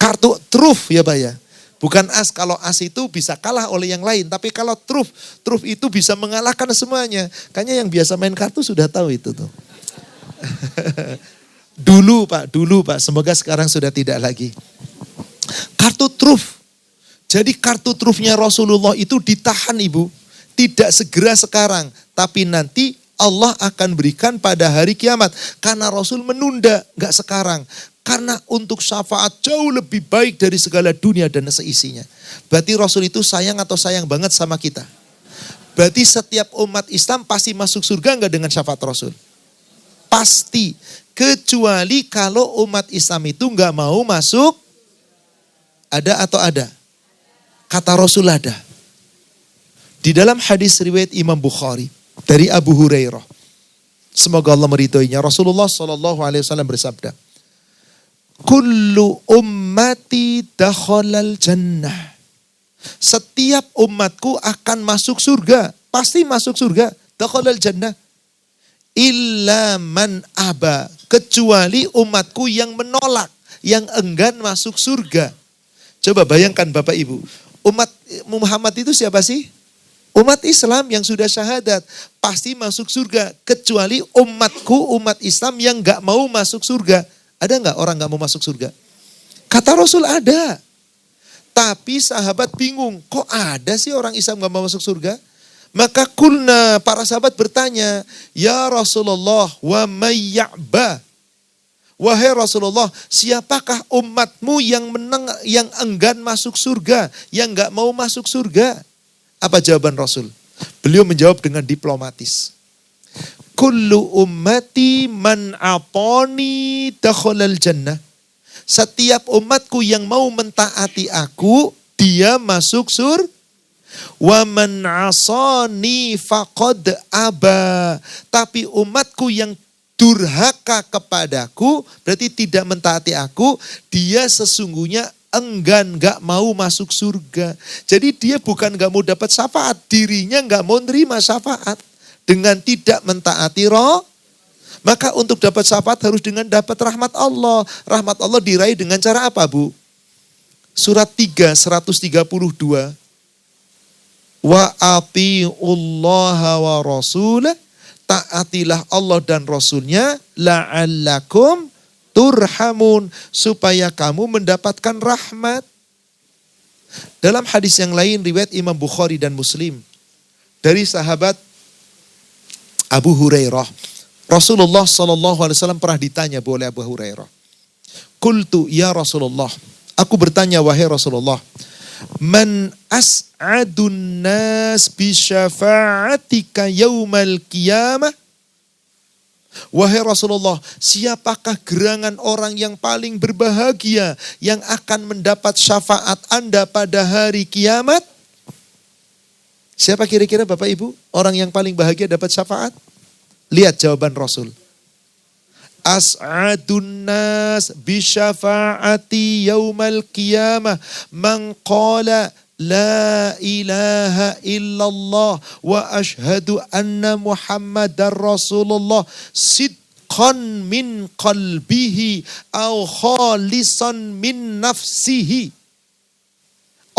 Kartu truf ya Pak ya. Bukan as, kalau as itu bisa kalah oleh yang lain. Tapi kalau truf itu bisa mengalahkan semuanya. Kayaknya yang biasa main kartu sudah tahu itu tuh. Dulu Pak. Semoga sekarang sudah tidak lagi. Kartu truf. Jadi kartu trufnya Rasulullah itu ditahan Ibu. Tidak segera sekarang. Tapi nanti Allah akan berikan pada hari kiamat. Karena Rasul menunda, enggak sekarang. Karena untuk syafaat jauh lebih baik dari segala dunia dan seisinya. Berarti Rasul itu sayang atau sayang banget sama kita. Berarti setiap umat Islam pasti masuk surga enggak dengan syafaat Rasul? Pasti. Kecuali kalau umat Islam itu enggak mau masuk. Ada atau ada? Kata Rasul ada. Di dalam hadis riwayat Imam Bukhari dari Abu Hurairah. Semoga Allah meridhoinya. Rasulullah SAW bersabda, kullu ummati dakhalal jannah. Setiap umatku akan masuk surga. Pasti masuk surga. Dakhalal jannah. Illa man aba. Kecuali umatku yang menolak. Yang enggan masuk surga. Coba bayangkan Bapak Ibu. Umat Muhammad itu siapa sih? Umat Islam yang sudah syahadat. Pasti masuk surga. Kecuali umatku, umat Islam yang gak mau masuk surga. Ada nggak orang nggak mau masuk surga? Kata Rasul ada. Tapi sahabat bingung. Kok ada sih orang Islam nggak mau masuk surga? Maka kulna, para sahabat bertanya, ya Rasulullah, wa mayya'ba. Wahai Rasulullah, siapakah umatmu yang enggan masuk surga, yang nggak mau masuk surga? Apa jawaban Rasul? Beliau menjawab dengan diplomatis. Kullu ummati man atani dakhalal jannah. Setiap umatku yang mau mentaati aku, dia masuk surga. Wa man asani faqad aba. Tapi umatku yang durhaka kepadaku, berarti tidak mentaati aku, dia sesungguhnya enggan, gak mau masuk surga. Jadi dia bukan gak mau dapat syafaat, dirinya gak mau nerima syafaat. Dengan tidak mentaati roh, maka untuk dapat syafaat harus dengan dapat rahmat Allah. Rahmat Allah diraih dengan cara apa, Bu? Surat 3, 132. Wa atiullaha wa rasulah, taatilah Allah dan Rasulnya, la'allakum turhamun, supaya kamu mendapatkan rahmat. Dalam hadis yang lain riwayat Imam Bukhari dan Muslim dari sahabat Abu Hurairah, Rasulullah SAW pernah ditanya oleh Abu Hurairah. Qultu ya Rasulullah, aku bertanya wahai Rasulullah, man as'adun nas bi syafa'atika yaumal qiyamah. Wahai Rasulullah, siapakah gerangan orang yang paling berbahagia yang akan mendapat syafaat Anda pada hari kiamat? Siapa kira-kira Bapak Ibu orang yang paling bahagia dapat syafaat? Lihat jawaban Rasul. As'adun nas bi syafa'ati yaumal qiyamah man qala la ilaha illallah wa ashhadu anna muhammadar rasulullah sidqan min qalbihi aw khalisan min nafsihi.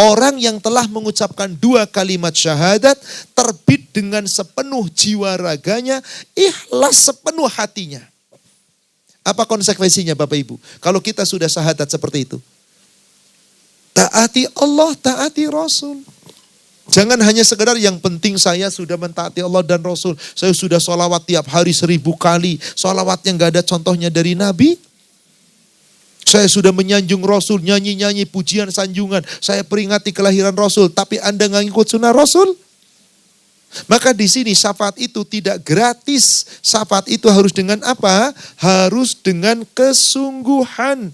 Orang yang telah mengucapkan 2 kalimat syahadat, terbit dengan sepenuh jiwa raganya, ikhlas sepenuh hatinya. Apa konsekuensinya Bapak Ibu? Kalau kita sudah syahadat seperti itu. Taati Allah, taati Rasul. Jangan hanya sekedar yang penting saya sudah mentaati Allah dan Rasul. Saya sudah sholawat tiap hari 1000 kali. Sholawatnya gak ada contohnya dari Nabi. Saya sudah menyanjung Rasul, nyanyi-nyanyi pujian sanjungan. Saya peringati kelahiran Rasul, tapi Anda gak ngikut sunnah Rasul. Maka di sini syafaat itu tidak gratis. Syafaat itu harus dengan apa? Harus dengan kesungguhan.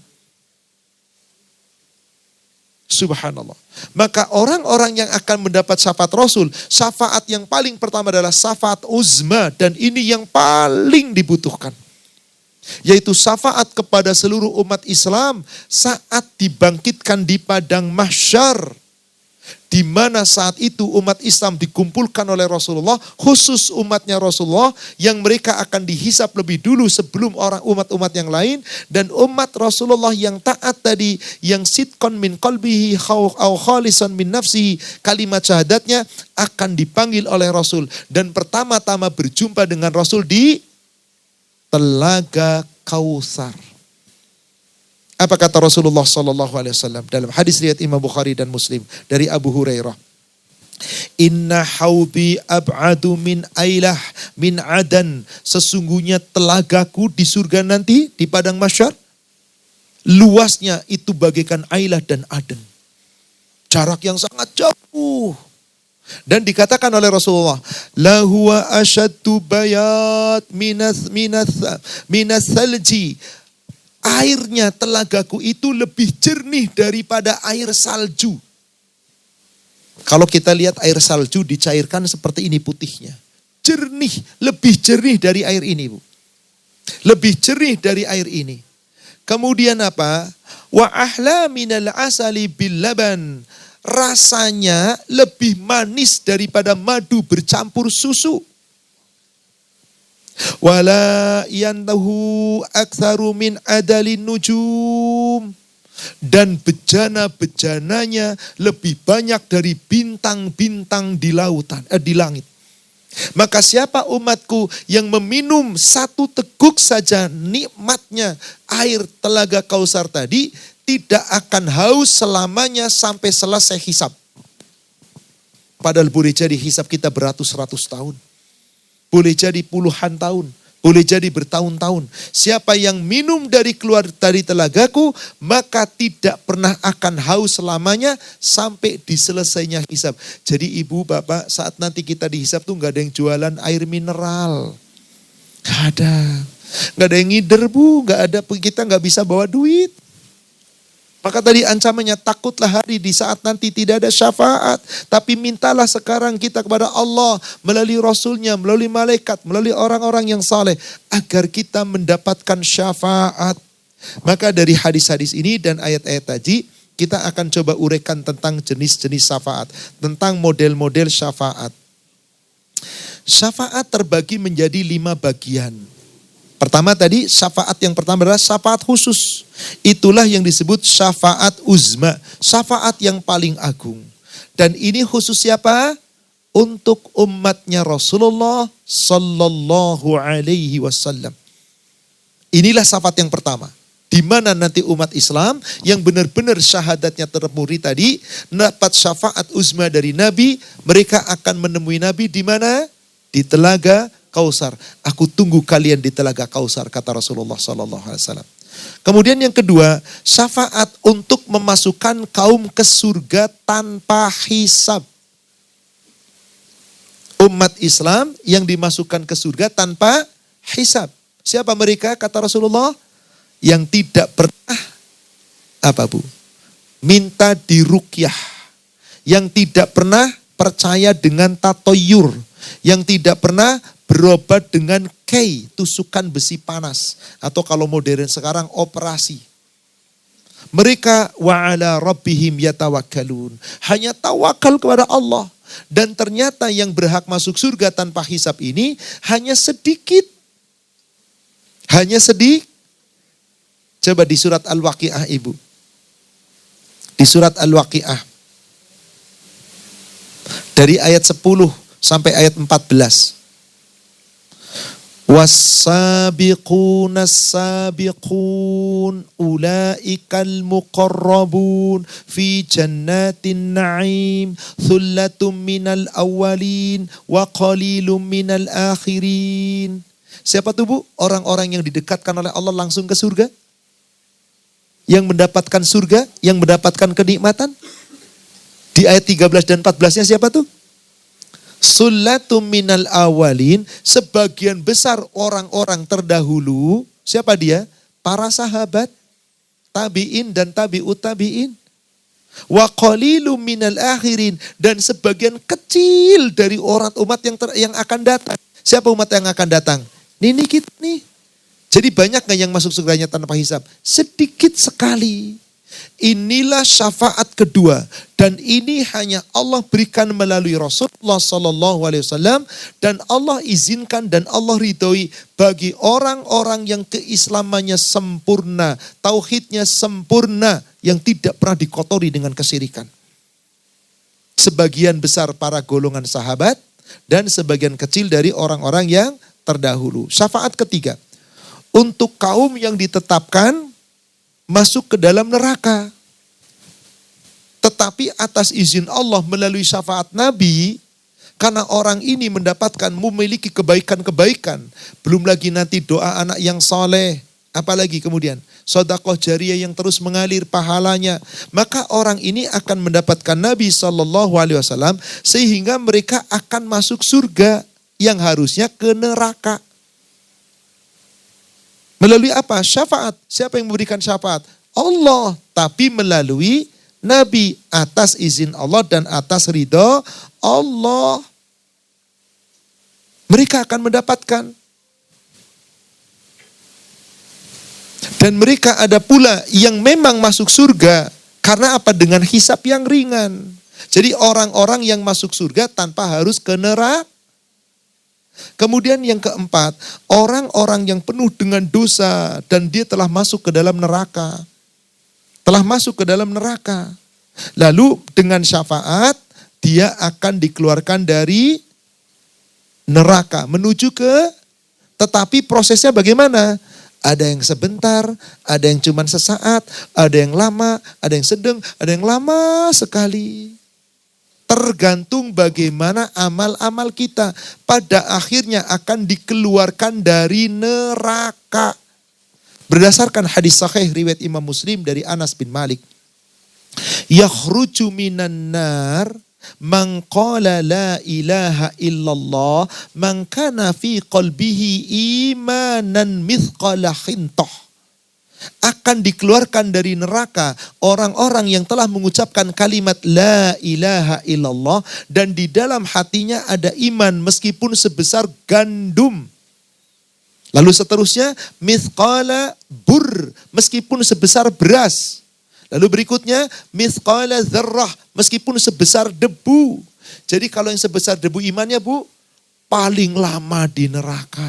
Subhanallah. Maka orang-orang yang akan mendapat syafaat Rasul, syafaat yang paling pertama adalah syafaat uzma, dan ini yang paling dibutuhkan. Yaitu syafaat kepada seluruh umat Islam saat dibangkitkan di padang mahsyar. Di mana saat itu umat Islam dikumpulkan oleh Rasulullah, khusus umatnya Rasulullah yang mereka akan dihisap lebih dulu sebelum orang umat-umat yang lain, dan umat Rasulullah yang taat tadi, yang sidqan min qalbihi au khalisan min nafsihi, kalimat syahadatnya akan dipanggil oleh Rasul, dan pertama-tama berjumpa dengan Rasul di Telaga Kautsar. Apa kata Rasulullah SAW dalam hadis riwayat Imam Bukhari dan Muslim dari Abu Hurairah? Inna haubi ab'adu min ailah min adan. Sesungguhnya telagaku di surga nanti di padang mahsyar, luasnya itu bagaikan ailah dan aden. Jarak yang sangat jauh. Dan dikatakan oleh Rasulullah, la huwa asyaddu bayat minas salji. Airnya telagaku itu lebih jernih daripada air salju. Kalau kita lihat air salju dicairkan seperti ini putihnya. Jernih, lebih jernih dari air ini, Bu. Lebih jernih dari air ini. Kemudian apa? Wa ahla minal asali bil laban. Rasanya lebih manis daripada madu bercampur susu. Wala yantahu aktsaru min adalin nujum. Dan bejana-bejananya lebih banyak dari bintang-bintang di lautan, di langit. Maka siapa umatku yang meminum 1 teguk saja nikmatnya air telaga Kautsar tadi, tidak akan haus selamanya sampai selesai hisab. Padahal boleh jadi hisab kita beratus-ratus tahun. Boleh jadi puluhan tahun. Boleh jadi bertahun-tahun. Siapa yang minum keluar dari telagaku, maka tidak pernah akan haus selamanya sampai diselesainya hisab. Jadi ibu bapak, saat nanti kita dihisab tuh gak ada yang jualan air mineral. Gak ada. Gak ada yang ngider, Bu. Gak ada, kita gak bisa bawa duit. Maka tadi ancamannya, takutlah hari di saat nanti tidak ada syafaat. Tapi mintalah sekarang kita kepada Allah melalui Rasulnya, melalui malaikat, melalui orang-orang yang saleh. Agar kita mendapatkan syafaat. Maka dari hadis-hadis ini dan ayat-ayat tadi, kita akan coba uraikan tentang jenis-jenis syafaat. Tentang model-model syafaat. Syafaat terbagi menjadi 5 bagian. Pertama tadi, syafaat yang pertama adalah syafaat khusus. Itulah yang disebut syafaat uzma. Syafaat yang paling agung. Dan ini khusus siapa? Untuk umatnya Rasulullah Sallallahu Alaihi Wasallam. Inilah syafaat yang pertama. Di mana nanti umat Islam yang benar-benar syahadatnya terpenuhi tadi, dapat syafaat uzma dari Nabi, mereka akan menemui Nabi di mana? Di telaga Kausar. Aku tunggu kalian di telaga Kausar, kata Rasulullah SAW. Kemudian yang kedua, syafaat untuk memasukkan kaum ke surga tanpa hisab. Umat Islam yang dimasukkan ke surga tanpa hisab. Siapa mereka? Kata Rasulullah, yang tidak pernah minta diruqyah, yang tidak pernah percaya dengan tatoyur, yang tidak pernah berobat dengan tusukan besi panas, atau kalau modern sekarang operasi. Mereka wa ala rabbihim yatawakkalun, hanya tawakal kepada Allah. Dan ternyata yang berhak masuk surga tanpa hisab ini hanya sedikit. Hanya sedikit. Coba di surat Al-Waqi'ah Ibu. Di surat Al-Waqi'ah. Dari ayat 10 sampai ayat 14. Was-sabiquna as-sabiqun ulaikal muqarrabun fi jannatin na'im thullatum minal awwalin wa qalilum minal akhirin. Siapa tuh Bu? Orang-orang yang didekatkan oleh Allah langsung ke surga? Yang mendapatkan surga, yang mendapatkan kenikmatan. Di ayat 13 dan 14-nya siapa tuh? Sullatum minal awalin, sebagian besar orang-orang terdahulu. Siapa dia? Para sahabat, tabi'in dan tabi'ut tabi'in. Wa qalilum minal akhirin, dan sebagian kecil dari orang umat yang akan datang. Siapa umat yang akan datang? Ini kita nih. Jadi banyak gak yang masuk surganya tanpa hisab? Sedikit sekali. Inilah syafaat kedua. Dan ini hanya Allah berikan melalui Rasulullah SAW. Dan Allah izinkan dan Allah ridhoi bagi orang-orang yang keislamannya sempurna. Tauhidnya sempurna. Yang tidak pernah dikotori dengan kesyirikan. Sebagian besar para golongan sahabat. Dan sebagian kecil dari orang-orang yang terdahulu. Syafaat ketiga. Untuk kaum yang ditetapkan masuk ke dalam neraka. Tetapi atas izin Allah melalui syafaat Nabi, karena orang ini mendapatkan memiliki kebaikan-kebaikan. Belum lagi nanti doa anak yang soleh. Apalagi kemudian sedekah jariyah yang terus mengalir pahalanya. Maka orang ini akan mendapatkan Nabi SAW sehingga mereka akan masuk surga yang harusnya ke neraka. Melalui apa? Syafaat. Siapa yang memberikan syafaat? Allah. Tapi melalui Nabi. Atas izin Allah dan atas ridho Allah. Mereka akan mendapatkan. Dan mereka ada pula yang memang masuk surga. Karena apa? Dengan hisab yang ringan. Jadi orang-orang yang masuk surga tanpa harus ke neraka. Kemudian yang keempat, orang-orang yang penuh dengan dosa dan dia telah masuk ke dalam neraka. Telah masuk ke dalam neraka. Lalu dengan syafaat, dia akan dikeluarkan dari neraka. Menuju ke, tetapi prosesnya bagaimana? Ada yang sebentar, ada yang cuma sesaat, ada yang lama, ada yang sedang, ada yang lama sekali. Tergantung bagaimana amal-amal kita. Pada akhirnya akan dikeluarkan dari neraka. Berdasarkan hadis sahih riwayat Imam Muslim dari Anas bin Malik. Yakhruju minan nar man qala la ilaha illallah man kana fi qalbihi imanan mithqala khintah. Akan dikeluarkan dari neraka orang-orang yang telah mengucapkan kalimat la ilaha illallah dan di dalam hatinya ada iman meskipun sebesar gandum. Lalu seterusnya mithqala bur, meskipun sebesar beras. Lalu berikutnya mithqala dzarrah, meskipun sebesar debu. Jadi kalau yang sebesar debu imannya Bu, paling lama di neraka.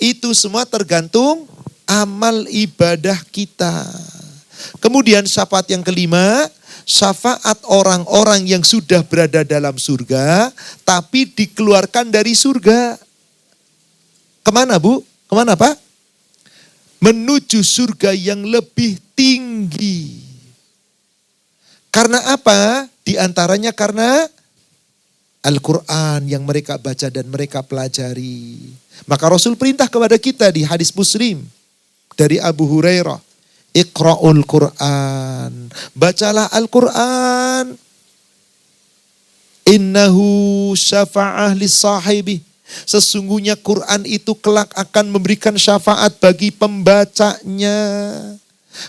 Itu semua tergantung amal ibadah kita. Kemudian syafaat yang kelima, syafaat orang-orang yang sudah berada dalam surga tapi dikeluarkan dari surga. Kemana Bu? Kemana Pak? Menuju surga yang lebih tinggi. Karena apa? Di antaranya karena Al-Quran yang mereka baca dan mereka pelajari. Maka Rasul perintah kepada kita di hadis Muslim dari Abu Hurairah. Iqra'ul Quran. Bacalah Al-Quran. Innahu syafa'ah lis-sahibi. Sesungguhnya Quran itu kelak akan memberikan syafaat bagi pembacanya.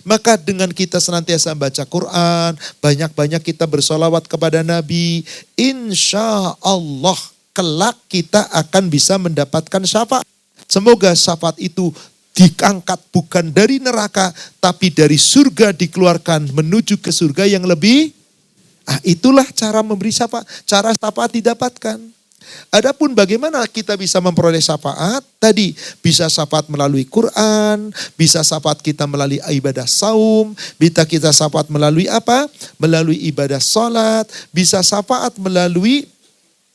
Maka dengan kita senantiasa baca Quran, banyak-banyak kita bersolawat kepada Nabi, insya Allah kelak kita akan bisa mendapatkan syafaat. Semoga syafaat itu diangkat bukan dari neraka, tapi dari surga dikeluarkan menuju ke surga yang lebih. Itulah cara memberi syafaat, cara syafaat didapatkan. Adapun bagaimana kita bisa memperoleh syafaat? Tadi bisa syafaat melalui Quran, bisa syafaat kita melalui ibadah saum, bisa kita syafaat melalui apa? Melalui ibadah salat, bisa syafaat melalui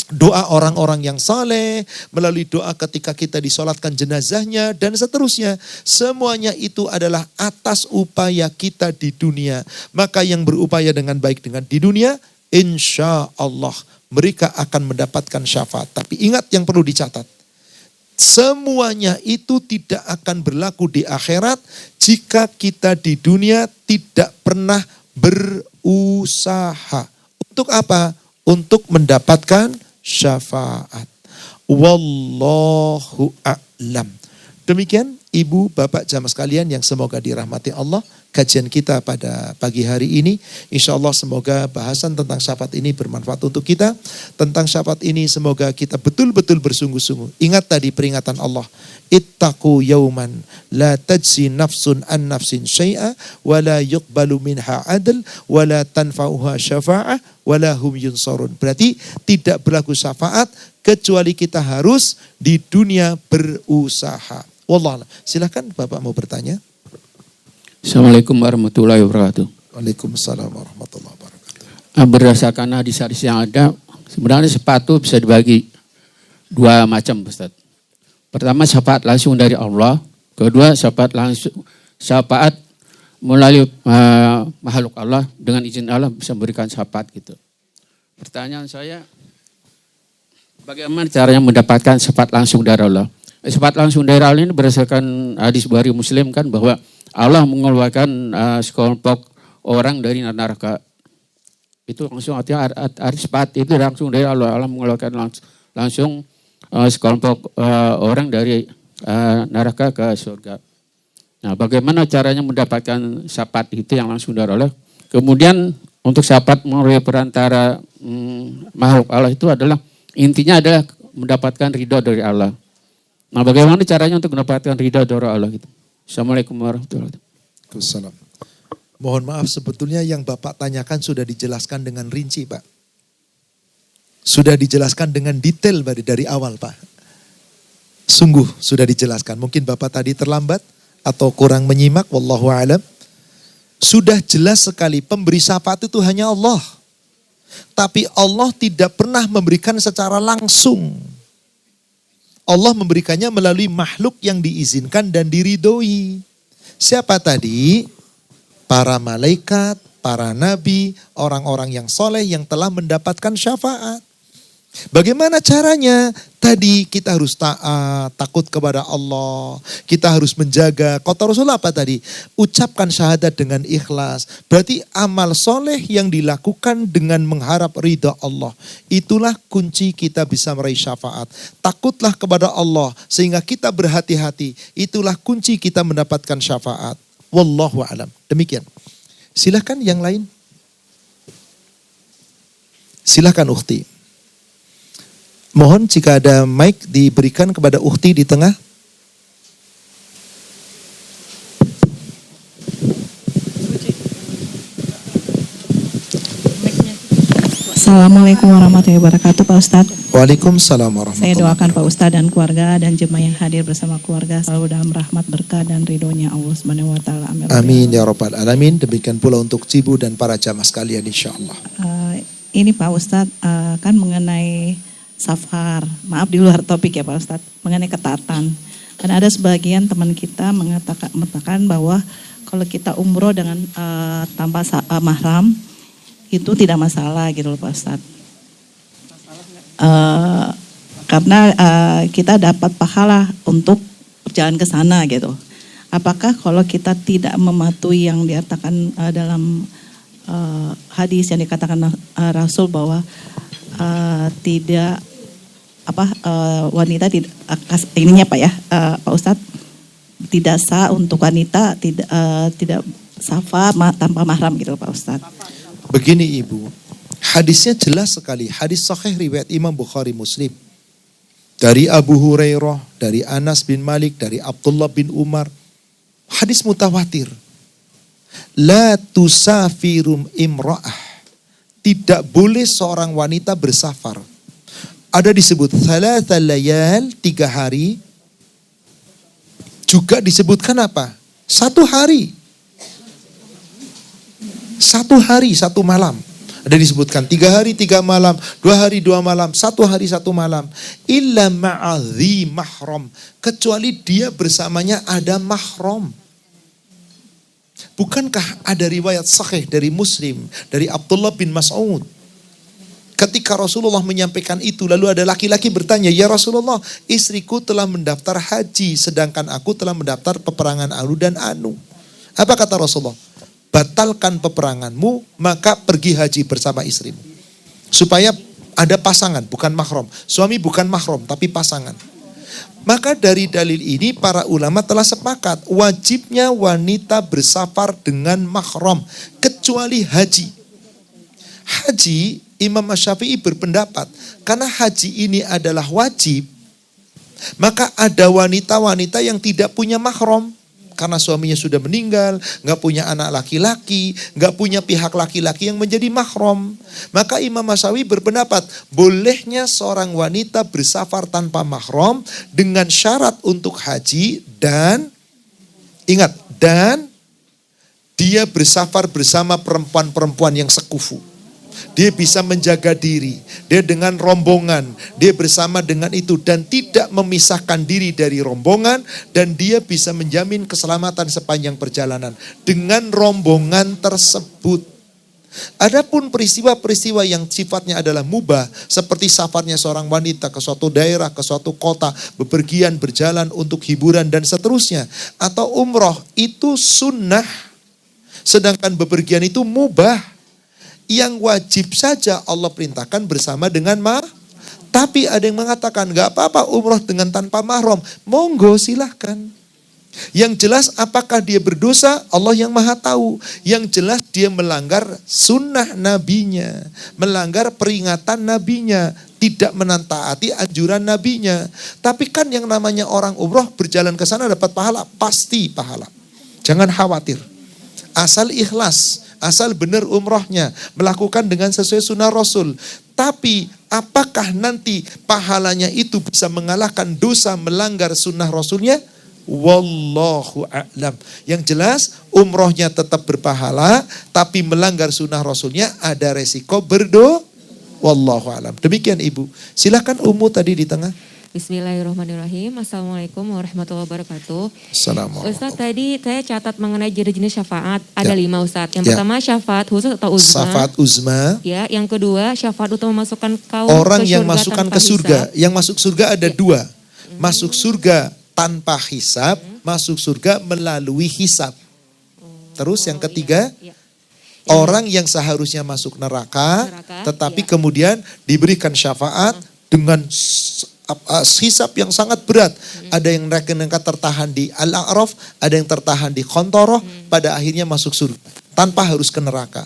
doa orang-orang yang saleh, melalui doa ketika kita disolatkan jenazahnya, dan seterusnya. Semuanya itu adalah atas upaya kita di dunia. Maka yang berupaya dengan baik dengan di dunia, insya Allah mereka akan mendapatkan syafaat. Tapi ingat yang perlu dicatat. Semuanya itu tidak akan berlaku di akhirat jika kita di dunia tidak pernah berusaha. Untuk apa? Untuk mendapatkan syafaat. Wallahu a'lam. Demikian Ibu, Bapak, jamaah sekalian yang semoga dirahmati Allah. Kajian kita pada pagi hari ini, insya Allah semoga bahasan tentang syafaat ini bermanfaat untuk kita. Tentang syafaat ini semoga kita betul-betul bersungguh-sungguh. Ingat tadi peringatan Allah. Ittaqu yauman la tajzi nafsun an nafsin syai'a wa la yuqbalu minha adl wa la tanfa'uha syafa'ah wa la hum yunsarun. Berarti tidak berlaku syafaat kecuali kita harus di dunia berusaha. Wallah, silakan Bapak mau bertanya. Assalamualaikum warahmatullahi wabarakatuh. Waalaikumsalam warahmatullahi wabarakatuh. Berdasarkan hadis-hadis yang ada, sebenarnya sepatu bisa dibagi dua macam, Ustaz. Pertama, syafaat langsung dari Allah. Kedua, syafaat melalui makhluk Allah, dengan izin Allah bisa memberikan syafaat gitu. Pertanyaan saya, bagaimana caranya mendapatkan syafaat langsung dari Allah? Syafaat langsung dari Allah ini berdasarkan hadis Bukhari Muslim kan, bahwa Allah mengeluarkan sekelompok orang dari neraka. Itu langsung artinya syafaat itu langsung dari Allah. Allah mengeluarkan langsung sekelompok orang dari neraka ke surga. Nah, bagaimana caranya mendapatkan syafaat itu yang langsung dari Allah? Kemudian untuk syafaat melalui perantara makhluk Allah itu adalah intinya adalah mendapatkan ridho dari Allah. Nah, bagaimana caranya untuk mendapatkan ridha dari Allah gitu? Assalamualaikum warahmatullahi wabarakatuh. Waalaikumsalam. Mohon maaf, sebetulnya yang Bapak tanyakan sudah dijelaskan dengan rinci, Pak. Sudah dijelaskan dengan detail dari awal, Pak. Sungguh sudah dijelaskan. Mungkin Bapak tadi terlambat atau kurang menyimak, wallahu a'lam. Sudah jelas sekali pemberi syafaat itu hanya Allah. Tapi Allah tidak pernah memberikan secara langsung. Allah memberikannya melalui makhluk yang diizinkan dan diridhoi. Siapa tadi? Para malaikat, para nabi, orang-orang yang soleh yang telah mendapatkan syafaat. Bagaimana caranya? Tadi kita harus taat, takut kepada Allah. Kita harus menjaga. Kata Rasulullah apa tadi? Ucapkan syahadat dengan ikhlas. Berarti amal soleh yang dilakukan dengan mengharap ridha Allah. Itulah kunci kita bisa meraih syafaat. Takutlah kepada Allah sehingga kita berhati-hati. Itulah kunci kita mendapatkan syafaat. Wallahu a'lam. Demikian. Silahkan yang lain. Silahkan ukhti. Mohon jika ada mic diberikan kepada ukhti di tengah. Assalamualaikum warahmatullahi wabarakatuh Pak Ustadz. Waalaikumsalam warahmatullahi Saya wabarakatuh. doakan Pak Ustadz dan keluarga dan jemaah yang hadir bersama keluarga selalu dalam rahmat berkah dan ridhonya Allah Subhanahu wa taala. Amin ya rabbal alamin. Demikian pula untuk Cibu dan para jamaah sekalian insyaallah. Ini Pak Ustadz kan mengenai safar. Maaf di luar topik ya Pak Ustadz. Mengenai ketatan. Dan ada sebagian teman kita mengatakan bahwa kalau kita umroh dengan tanpa mahram itu tidak masalah gitu loh Pak Ustadz. Karena kita dapat pahala untuk berjalan ke sana gitu. Apakah kalau kita tidak mematuhi yang dikatakan dalam hadis yang dikatakan Rasul bahwa tidak wanita tidak ininya Pak ya Pak Ustadz, tidak sah untuk wanita tidak safar tanpa mahram gitu Pak Ustadz. Begini Ibu, hadisnya jelas sekali. Hadis sahih riwayat Imam Bukhari Muslim. Dari Abu Hurairah, dari Anas bin Malik, dari Abdullah bin Umar. Hadis mutawatir. La tusafirum imra'ah. Tidak boleh seorang wanita bersafar. Ada disebut thalatha layal, 3 hari. Juga disebutkan apa? 1 hari. 1 hari 1 malam. Ada disebutkan 3 hari 3 malam, 2 hari 2 malam, 1 hari 1 malam. Illa ma'adhi mahram. Kecuali dia bersamanya ada mahram. Bukankah ada riwayat sahih dari Muslim, dari Abdullah bin Mas'ud. Ketika Rasulullah menyampaikan itu, lalu ada laki-laki bertanya, ya Rasulullah, istriku telah mendaftar haji, sedangkan aku telah mendaftar peperangan Anu dan Anu. Apa kata Rasulullah? Batalkan peperanganmu, maka pergi haji bersama istrimu. Supaya ada pasangan, bukan mahram. Suami bukan mahram, tapi pasangan. Maka dari dalil ini para ulama telah sepakat wajibnya wanita bersafar dengan mahram kecuali haji. Haji, Imam Syafi'i berpendapat karena haji ini adalah wajib, maka ada wanita-wanita yang tidak punya mahram karena suaminya sudah meninggal, nggak punya anak laki-laki, nggak punya pihak laki-laki yang menjadi mahram. Maka Imam Syafi'i berpendapat bolehnya seorang wanita bersafar tanpa mahram dengan syarat untuk haji dan ingat, dan dia bersafar bersama perempuan-perempuan yang sekufu. Dia bisa menjaga diri, dia dengan rombongan, dia bersama dengan itu dan tidak memisahkan diri dari rombongan dan dia bisa menjamin keselamatan sepanjang perjalanan dengan rombongan tersebut. Adapun peristiwa-peristiwa yang sifatnya adalah mubah seperti safarnya seorang wanita ke suatu daerah, ke suatu kota, bepergian, berjalan untuk hiburan dan seterusnya, atau umroh itu sunnah, sedangkan bepergian itu mubah. Yang wajib saja Allah perintahkan bersama dengan tapi ada yang mengatakan gak apa-apa umroh dengan tanpa mahram. Monggo silahkan. Yang jelas apakah dia berdosa Allah yang maha tahu. Yang jelas dia melanggar sunnah nabinya, melanggar peringatan nabinya, tidak menentaati anjuran nabinya. Tapi kan yang namanya orang umroh berjalan ke sana dapat pahala, pasti pahala. Jangan khawatir. Asal ikhlas, asal benar umrohnya, melakukan dengan sesuai sunnah Rasul. Tapi apakah nanti pahalanya itu bisa mengalahkan dosa melanggar sunnah Rasulnya? Wallahu a'lam. Yang jelas umrohnya tetap berpahala, tapi melanggar sunnah Rasulnya ada resiko Wallahu a'lam. Demikian Ibu. Silakan Umu tadi di tengah. Bismillahirrahmanirrahim. Assalamualaikum warahmatullahi wabarakatuh. Assalamualaikum. Ustaz, tadi saya catat mengenai jenis-jenis syafaat. Ada 5 Ustaz. Yang pertama syafaat khusus atau uzma. Syafaat uzma. Ya, yang kedua syafaat untuk memasukkan kaum orang ke yang surga masukkan tanpa ke surga. hisab. Yang masuk surga ada 2. Masuk surga tanpa hisab, masuk surga melalui hisab. Terus yang ketiga, orang yang seharusnya masuk neraka tetapi kemudian diberikan syafaat dengan hisab yang sangat berat. Ada yang mereka tertahan di Al-A'raf, ada yang tertahan di Qantarah, pada akhirnya masuk surga. tanpa harus ke neraka.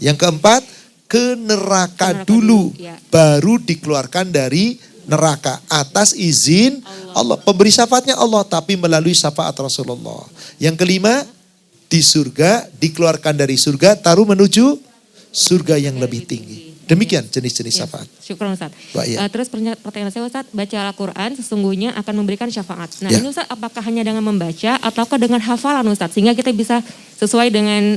Yang keempat, ke neraka Neraka dulu, dulu, ya. baru dikeluarkan dari neraka atas izin Allah. Pemberi syafaatnya Allah, tapi melalui syafaat Rasulullah. Yang kelima, di surga, dikeluarkan dari surga, taruh menuju surga yang lebih tinggi. Demikian jenis-jenis syafaat. Syukur Ustaz. Wah, iya. Terus pertanyaan saya Ustaz, baca Al-Quran sesungguhnya akan memberikan syafaat. Nah Ya. ini Ustaz, apakah hanya dengan membaca ataukah dengan hafalan Ustaz? Sehingga kita bisa sesuai dengan...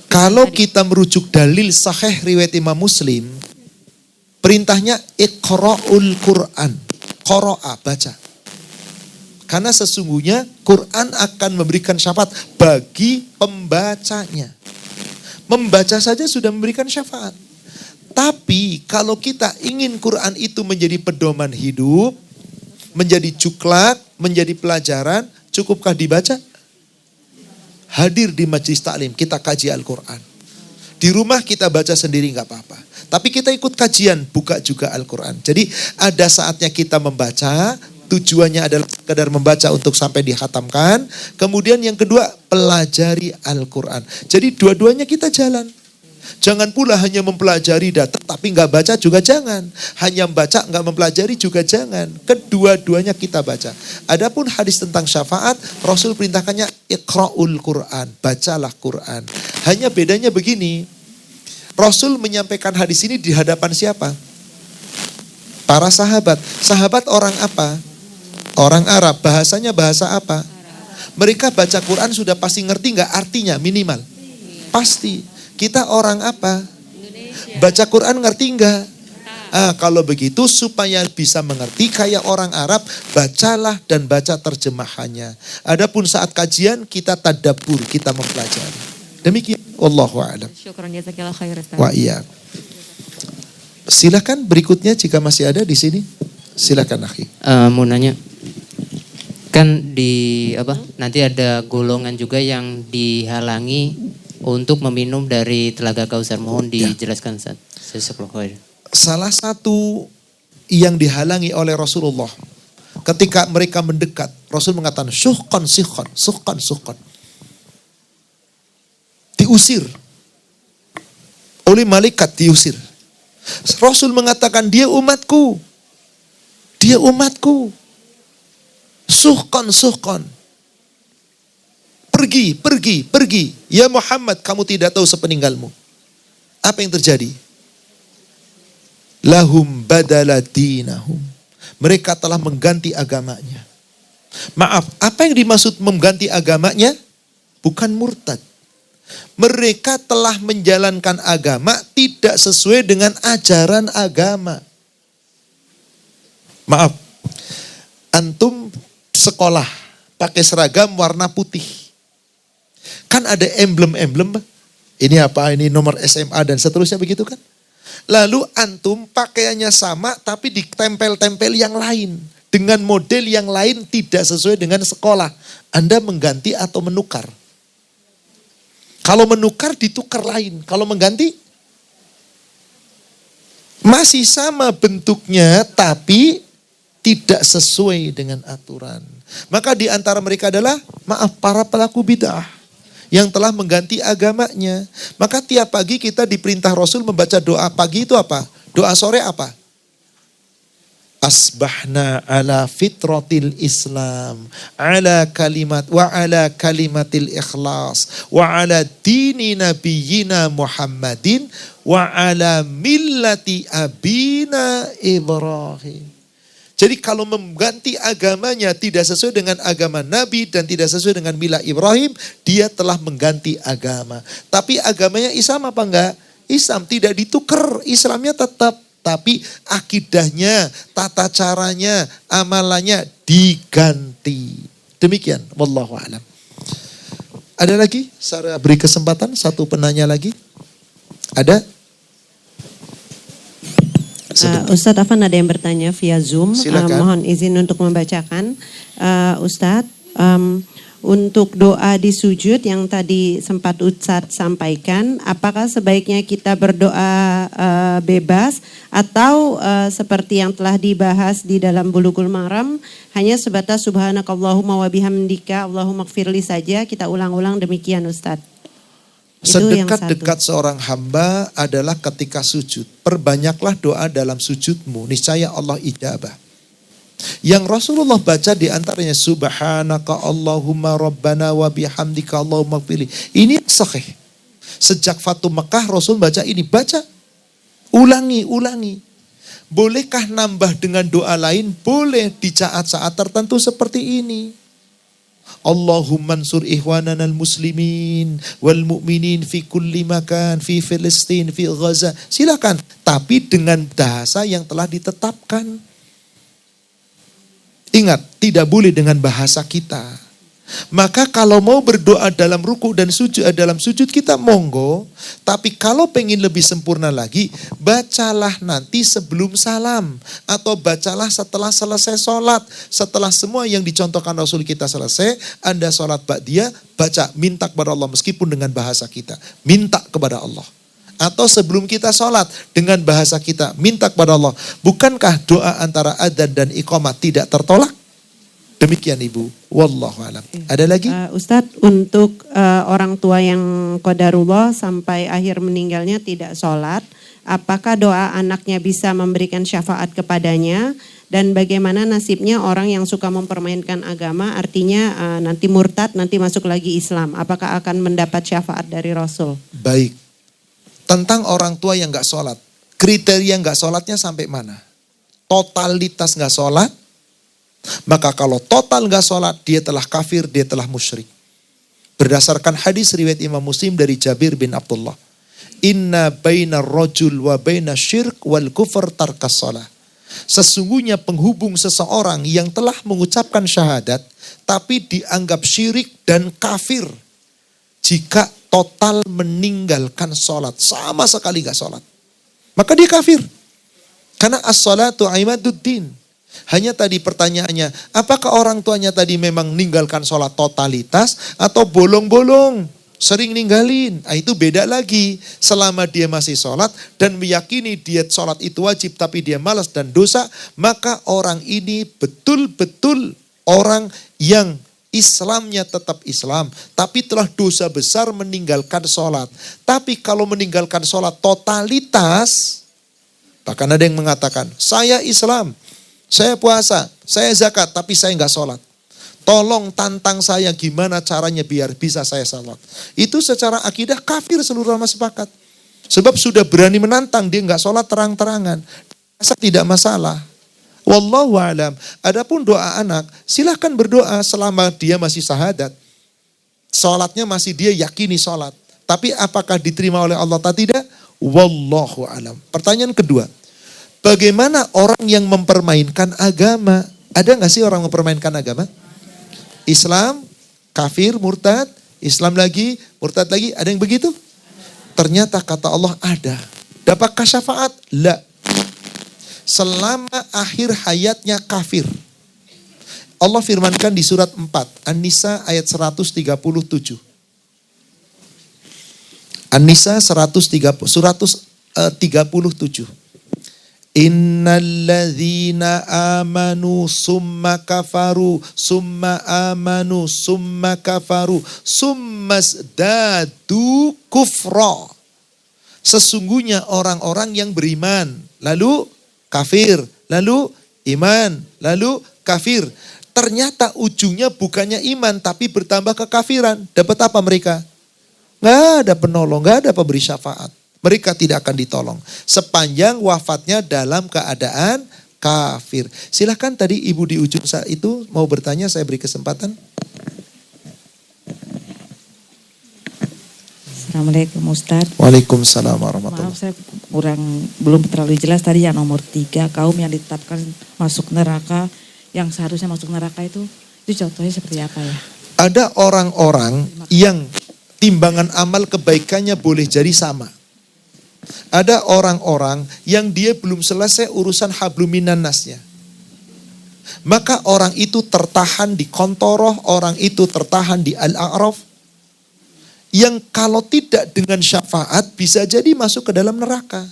Kalau kita merujuk dalil sahih riwayat Imam Muslim, perintahnya iqra'ul Qur'an. Qara'a, baca. Karena sesungguhnya Quran akan memberikan syafaat bagi pembacanya. Membaca saja sudah memberikan syafaat. Tapi kalau kita ingin Quran itu menjadi pedoman hidup, menjadi cuklak, menjadi pelajaran, cukupkah dibaca? Hadir di majelis taklim, kita kaji Al-Quran. Di rumah kita baca sendiri nggak apa-apa. Tapi kita ikut kajian, buka juga Al-Quran. Jadi ada saatnya kita membaca, tujuannya adalah sekedar membaca untuk sampai dihatamkan. Kemudian yang kedua, pelajari Al-Quran. Jadi dua-duanya kita jalan. Jangan pula hanya mempelajari data tapi nggak baca juga jangan. Hanya membaca nggak mempelajari juga jangan. Kedua-duanya kita baca. Adapun hadis tentang syafaat, Rasul perintahkannya iqra'ul Quran, bacalah Quran. Hanya bedanya begini, Rasul menyampaikan hadis ini di hadapan siapa? Para sahabat. Sahabat orang apa? Orang Arab. Bahasanya bahasa apa? Mereka baca Quran sudah pasti ngerti nggak artinya minimal? Pasti. Kita orang apa? Indonesia. Baca Quran ngerti enggak? Kalau begitu supaya bisa mengerti kayak orang Arab, bacalah dan baca terjemahannya. Adapun saat kajian kita tadabbur, kita mempelajari. Demikian, wallahu a'lam. Syukur jazakallahu khair Ustaz. Wa iya. Silakan berikutnya jika masih ada di sini. Silakan akhi. Mau nanya, kan di apa? Nanti ada golongan juga yang dihalangi untuk meminum dari telaga Kausar. Mohon dijelaskan Ustaz. Jazakallahu khair. Salah satu yang dihalangi oleh Rasulullah ketika mereka mendekat, Rasul mengatakan suhqan suhqan, suhqan suhqan. Diusir oleh malaikat, diusir. Rasul mengatakan dia umatku. Dia umatku. Suhqan suhqan. Pergi, pergi, pergi. Ya Muhammad, kamu tidak tahu sepeninggalmu. Apa yang terjadi? Lahum badala dinahum. Mereka telah mengganti agamanya. Maaf, apa yang dimaksud mengganti agamanya? Bukan murtad. Mereka telah menjalankan agama tidak sesuai dengan ajaran agama. Maaf, antum sekolah pakai seragam warna putih. Kan ada emblem-emblem, ini apa, ini nomor SMA dan seterusnya begitu kan. Lalu antum pakaiannya sama tapi ditempel-tempel yang lain. Dengan model yang lain tidak sesuai dengan sekolah. Anda mengganti atau menukar? Kalau menukar ditukar lain. Kalau mengganti masih sama bentuknya tapi tidak sesuai dengan aturan. Maka di antara mereka adalah, maaf, para pelaku bid'ah yang telah mengganti agamanya. Maka tiap pagi kita diperintah Rasul membaca doa. Pagi itu apa? Doa sore apa? Asbahna ala fitratil Islam, ala kalimat wa ala kalimatil ikhlas, wa ala dini nabiyyina Muhammadin, wa ala millati abina Ibrahim. Jadi kalau mengganti agamanya tidak sesuai dengan agama Nabi dan tidak sesuai dengan milah Ibrahim, dia telah mengganti agama. Tapi agamanya Islam apa enggak? Islam, tidak ditukar, Islamnya tetap. Tapi akidahnya, tata caranya, amalannya diganti. Demikian, wallahu a'lam. Ada lagi? Saya beri kesempatan, satu penanya lagi. Ada? Ustadz Afan ada yang bertanya via Zoom. Mohon izin untuk membacakan. Ustadz, untuk doa di sujud yang tadi sempat Ustadz sampaikan, apakah sebaiknya kita berdoa bebas atau seperti yang telah dibahas di dalam Bulughul Maram, hanya sebatas subhanakallahumma wa bihamdika Allahumma gfirli saja, kita ulang-ulang demikian Ustadz. Sedekat-dekat seorang hamba adalah ketika sujud. Perbanyaklah doa dalam sujudmu, niscaya Allah ijabah. Yang Rasulullah baca di antaranya subhanaka Allahumma rabbana wa bihamdika Allahumma gfirli. Ini yang sahih. Sejak Fatu Mekah Rasul baca ini, baca. Ulangi. Bolehkah nambah dengan doa lain? Boleh di saat-saat tertentu seperti ini. Allahumma ansur ihwanana al-muslimin wal mu'minin fi kulli makan, fi Filistin, fi Gaza. Silakan, tapi dengan bahasa yang telah ditetapkan. Ingat, tidak boleh dengan bahasa kita. Maka kalau mau berdoa dalam ruku dan sujud, dalam sujud kita monggo. Tapi kalau pengen lebih sempurna lagi, bacalah nanti sebelum salam. Atau bacalah setelah selesai sholat. Setelah semua yang dicontohkan Rasul kita selesai, Anda sholat ba'diyah, baca, minta kepada Allah meskipun dengan bahasa kita. Minta kepada Allah. Atau sebelum kita sholat dengan bahasa kita, minta kepada Allah. Bukankah doa antara adzan dan iqamah tidak tertolak? Demikian Ibu, wallahu alam. Ada lagi? Ustadz, untuk orang tua yang qadarullah sampai akhir meninggalnya tidak sholat, apakah doa anaknya bisa memberikan syafaat kepadanya? Dan bagaimana nasibnya orang yang suka mempermainkan agama, artinya nanti murtad, nanti masuk lagi Islam. Apakah akan mendapat syafaat dari Rasul? Baik, tentang orang tua yang gak sholat, kriteria gak sholatnya sampai mana? Totalitas gak sholat? Maka kalau total gak sholat, dia telah kafir, dia telah musyrik. Berdasarkan hadis riwayat Imam Muslim dari Jabir bin Abdullah. Inna baina rajul wa baina syirk wal kufr tarkas sholah. Sesungguhnya penghubung seseorang yang telah mengucapkan syahadat, tapi dianggap syirik dan kafir. Jika total meninggalkan sholat, sama sekali gak sholat. Maka dia kafir. Karena as-sholatu imaduddin. Hanya tadi pertanyaannya, apakah orang tuanya tadi memang meninggalkan sholat totalitas atau bolong-bolong, sering ninggalin? Itu beda lagi. Selama dia masih sholat dan meyakini dia sholat itu wajib tapi dia malas dan dosa, maka orang ini betul-betul orang yang Islamnya tetap Islam, tapi telah dosa besar meninggalkan sholat. Tapi kalau meninggalkan sholat totalitas, bahkan ada yang mengatakan, saya Islam, saya puasa, saya zakat, tapi saya nggak sholat. Tolong tantang saya gimana caranya biar bisa saya sholat. Itu secara akidah kafir, seluruh ulama sepakat. Sebab sudah berani menantang, dia nggak sholat terang-terangan. Rasa tidak masalah. Wallahu alam. Adapun doa anak, silahkan berdoa selama dia masih syahadat. Sholatnya masih dia yakini sholat. Tapi apakah diterima oleh Allah atau tidak? Wallahu alam. Pertanyaan kedua. Bagaimana orang yang mempermainkan agama? Ada nggak sih orang mempermainkan agama? Islam, kafir, murtad, Islam lagi, murtad lagi, ada yang begitu? Ternyata kata Allah ada. Dapatkah syafaat? La. Selama akhir hayatnya kafir. Allah firmankan di surat 4, An-Nisa ayat 137. An-Nisa 137. Innalladzina amanu summa kafaru summa amanu summa kafaru summasdadu kufra. Sesungguhnya orang-orang yang beriman lalu kafir, lalu iman, lalu kafir. Ternyata ujungnya bukannya iman tapi bertambah kekafiran. Dapat apa mereka? Nggak ada penolong, nggak ada pemberi syafaat. Mereka tidak akan ditolong. Sepanjang wafatnya dalam keadaan kafir. Silahkan tadi ibu di ujung saat itu mau bertanya, saya beri kesempatan. Assalamualaikum Ustadz. Waalaikumsalam warahmatullahi wabarakatuh. Maaf saya belum terlalu jelas tadi yang nomor 3. Kaum yang ditetapkan masuk neraka, yang seharusnya masuk neraka itu contohnya seperti apa ya? Ada orang-orang yang timbangan amal kebaikannya boleh jadi sama. Ada orang-orang yang dia belum selesai urusan habluminan nasnya. Maka orang itu tertahan di Kontoroh, orang itu tertahan di Al-A'raf. Yang kalau tidak dengan syafaat bisa jadi masuk ke dalam neraka.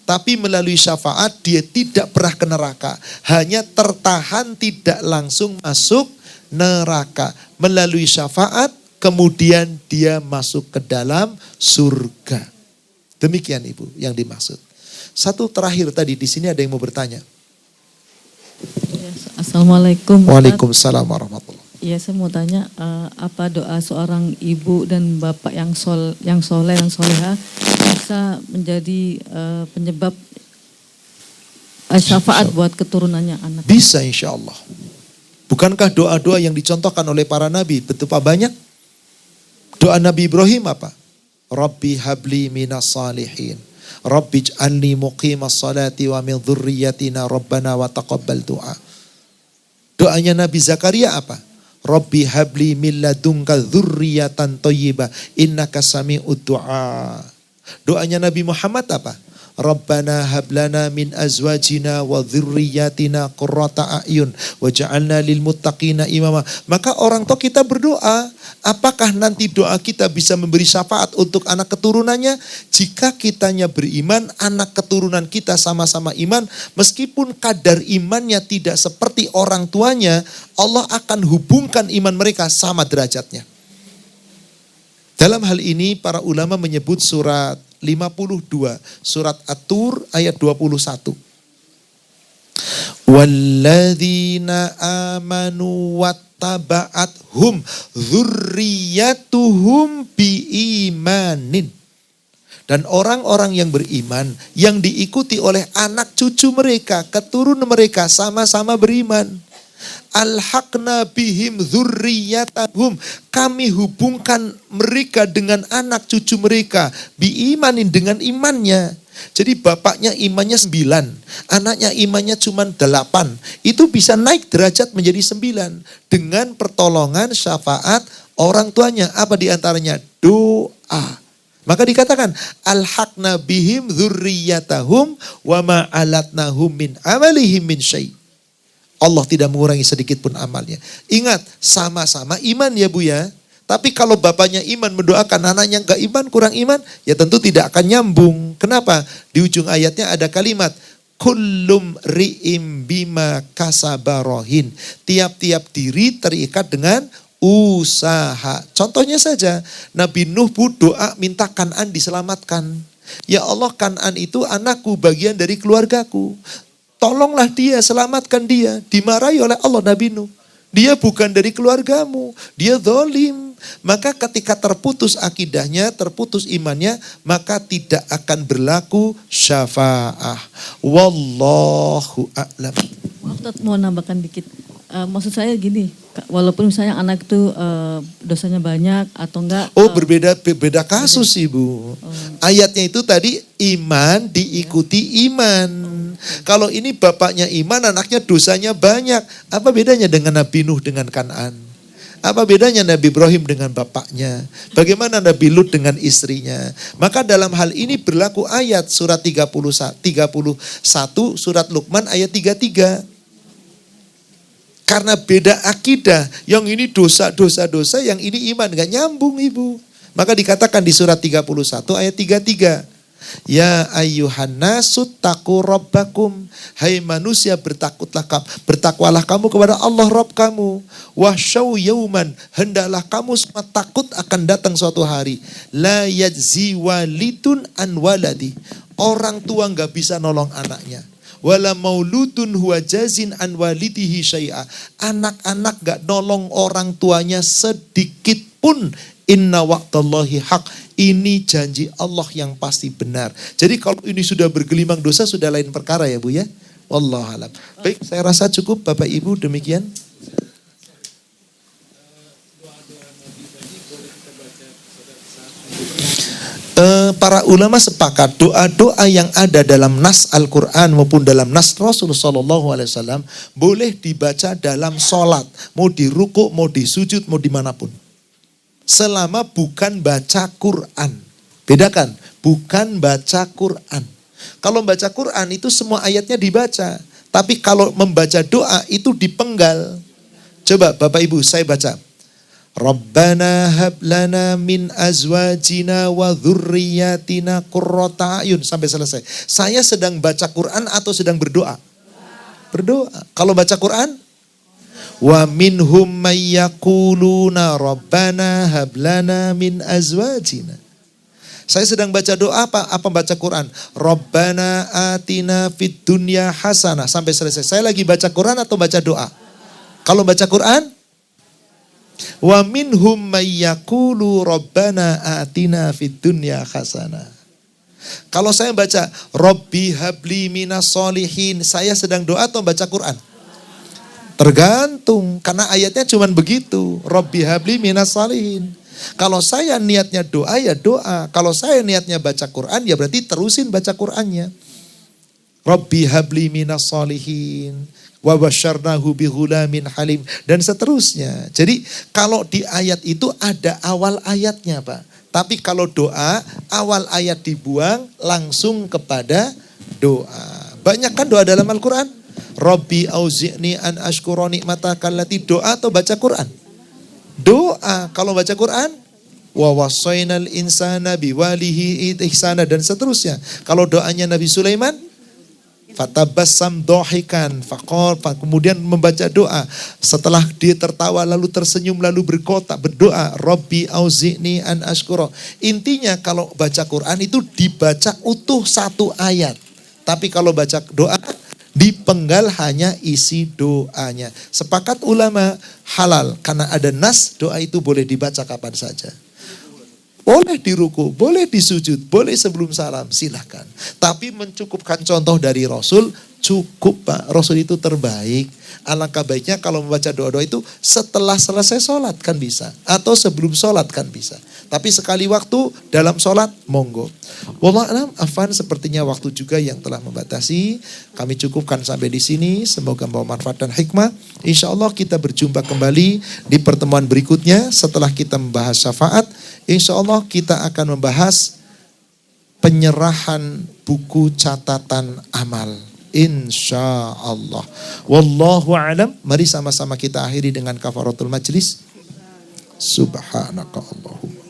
Tapi melalui syafaat dia tidak pernah ke neraka. Hanya tertahan tidak langsung masuk neraka. Melalui syafaat kemudian dia masuk ke dalam surga. Demikian Ibu yang dimaksud. Satu terakhir tadi di sini ada yang mau bertanya. Assalamualaikum. Waalaikumsalam warahmatullahi. Iya, saya mau tanya apa doa seorang ibu dan bapak yang soleh, yang soleha bisa menjadi penyebab syafaat buat keturunannya anak? Bisa insya Allah. Bukankah doa-doa yang dicontohkan oleh para nabi betapa banyak? Doa Nabi Ibrahim apa? Rabbi habli minas salihin. Rabbi ij'alni muqimas salati wa min dzurriyyatina rabbana wa taqabbal du'a. Doanya Nabi Zakaria apa? Rabbi habli min ladunka dzurriyyatan thayyibah innaka sami'ud du'a. Doanya Nabi Muhammad apa? Rabbana hablana min azwajina wa dzurriyyatina qurrata a'yun waj'alna lil muttaqina imama. Maka orang tua kita berdoa, apakah nanti doa kita bisa memberi syafaat untuk anak keturunannya? Jika kitanya beriman, anak keturunan kita sama-sama iman, meskipun kadar imannya tidak seperti orang tuanya, Allah akan hubungkan iman mereka sama derajatnya. Dalam hal ini para ulama menyebut surat 52, surat At-Tur ayat 21. Walladzina amanu wattaba'athum dzurriyyatuhum biimanin. Dan orang-orang yang beriman yang diikuti oleh anak cucu mereka, keturunan mereka sama-sama beriman. Alhaqna bihim dzurriyyatahum, kami hubungkan mereka dengan anak cucu mereka biimanin, dengan imannya. Jadi bapaknya imannya 9, anaknya imannya cuma 8. Itu bisa naik derajat menjadi 9 dengan pertolongan syafaat orang tuanya. Apa diantaranya? Doa. Maka dikatakan alhaqna bihim dzurriyyatahum wa ma alatnahum min amalihim min syai'. Allah tidak mengurangi sedikit pun amalnya. Ingat, sama-sama iman ya Bu ya. Tapi kalau bapaknya iman mendoakan anaknya enggak iman, kurang iman, ya tentu tidak akan nyambung. Kenapa? Di ujung ayatnya ada kalimat kullum ri'im bima kasabarohin. Tiap-tiap diri terikat dengan usaha. Contohnya saja, Nabi Nuh doa minta Kan'an diselamatkan. Ya Allah, Kan'an itu anakku, bagian dari keluargaku. Tolonglah dia, selamatkan dia. Dimarahi oleh Allah Nabi Nuh. Dia bukan dari keluargamu, dia zalim. Maka ketika terputus akidahnya, terputus imannya, maka tidak akan berlaku syafa'ah. Wallahu a'lam. Ustaz mau nambahkan dikit. Maksud saya gini, walaupun misalnya anak itu dosanya banyak atau enggak. Oh, berbeda kasus Ibu. Ayatnya itu tadi iman diikuti iman. Kalau ini bapaknya iman, anaknya dosanya banyak. Apa bedanya dengan Nabi Nuh dengan Kan'an? Apa bedanya Nabi Ibrahim dengan bapaknya? Bagaimana Nabi Lut dengan istrinya? Maka dalam hal ini berlaku ayat surat 31 surat Luqman ayat 33. Karena beda akidah, yang ini dosa, yang ini iman, gak nyambung Ibu. Maka dikatakan di surat 31 ayat 33. Ya ayyuhan nasu taqu rabbakum. Hai manusia, bertakwalah kamu kepada Allah Rabb kamu. Wahsyau yauman, hendaklah kamu semua takut akan datang suatu hari. La yajzi walidun an waladi. Orang tua gak bisa nolong anaknya. Wala mauludun huwa jazin an walidihi syai'a. Anak-anak gak nolong orang tuanya sedikit pun. Inna wa'dallahi haq. Ini janji Allah yang pasti benar. Jadi kalau ini sudah bergelimang dosa sudah lain perkara ya Bu ya. Wallahualam. Baik, saya rasa cukup Bapak Ibu, demikian. Para ulama sepakat doa-doa yang ada dalam nas Al-Quran maupun dalam nas Rasulullah SAW boleh dibaca dalam sholat. Mau di ruku, mau di sujud, mau dimanapun. Selama bukan baca Quran. Bedakan, bukan baca Quran. Kalau baca Quran itu semua ayatnya dibaca. Tapi kalau membaca doa itu dipenggal. Coba Bapak Ibu saya baca. Rabbana hab lana min azwajina wa dzurriyyatina qurrata a'yun sampai selesai. Saya sedang baca Quran atau sedang berdoa? Berdoa. Kalau baca Quran, Wa minhum may yaquluna rabbana hab lana min azwajina. Saya sedang baca doa apa baca Quran? Rabbana atina fid dunya hasanah sampai selesai. Saya lagi baca Quran atau baca doa? Kalau baca Quran, wa minhum may yaqulu rabbana atina fid dunya hasanah. Kalau saya baca Rabbi habli minas solihin, saya sedang doa atau baca Quran? Tergantung, karena ayatnya cuma begitu. Rabbi habli minas solihin. Kalau saya niatnya doa ya doa. Kalau saya niatnya baca Quran ya berarti terusin baca Qurannya. Rabbi habli minas solihin. Wa basyarnahu bi ghulamin halim. Dan seterusnya. Jadi kalau di ayat itu ada awal ayatnya Pak. Tapi kalau doa, awal ayat dibuang langsung kepada doa. Banyak kan doa dalam Al-Quran? Rabbi auzi'ni an ashkura ni'mataka allati, doa atau baca Quran? Doa. Kalau baca Quran, wa wassaynal insana biwalihi ihsana dan seterusnya. Kalau doanya Nabi Sulaiman, fatabassam dohikan faqal, kemudian membaca doa. Setelah dia tertawa lalu tersenyum lalu berdoa Rabbi auzi'ni an ashkura. Intinya kalau baca Quran itu dibaca utuh satu ayat. Tapi kalau baca doa dipenggal hanya isi doanya. Sepakat ulama halal karena ada nas, doa itu boleh dibaca kapan saja. Boleh di ruku, boleh di sujud, boleh sebelum salam, silahkan. Tapi mencukupkan contoh dari Rasul, cukup Pak. Rasul itu terbaik. Alangkah baiknya kalau membaca doa-doa itu setelah selesai sholat kan bisa. Atau sebelum sholat kan bisa. Tapi sekali waktu dalam sholat, monggo. Wallahualam, afwan, sepertinya waktu juga yang telah membatasi. Kami cukupkan sampai di sini. Semoga membawa manfaat dan hikmah. Insya Allah kita berjumpa kembali di pertemuan berikutnya setelah kita membahas syafaat. Insya Allah kita akan membahas penyerahan buku catatan amal. Insya Allah. Wallahu a'lam. Mari sama-sama kita akhiri dengan kafaratul majlis. Subhanaka Allahumma.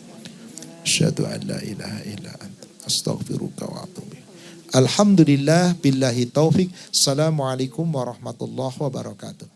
Asyhadu an la ilaha illa anta. Astaghfiruka wa atubu ilaik. Alhamdulillah billahi taufik. Assalamualaikum warahmatullahi wabarakatuh.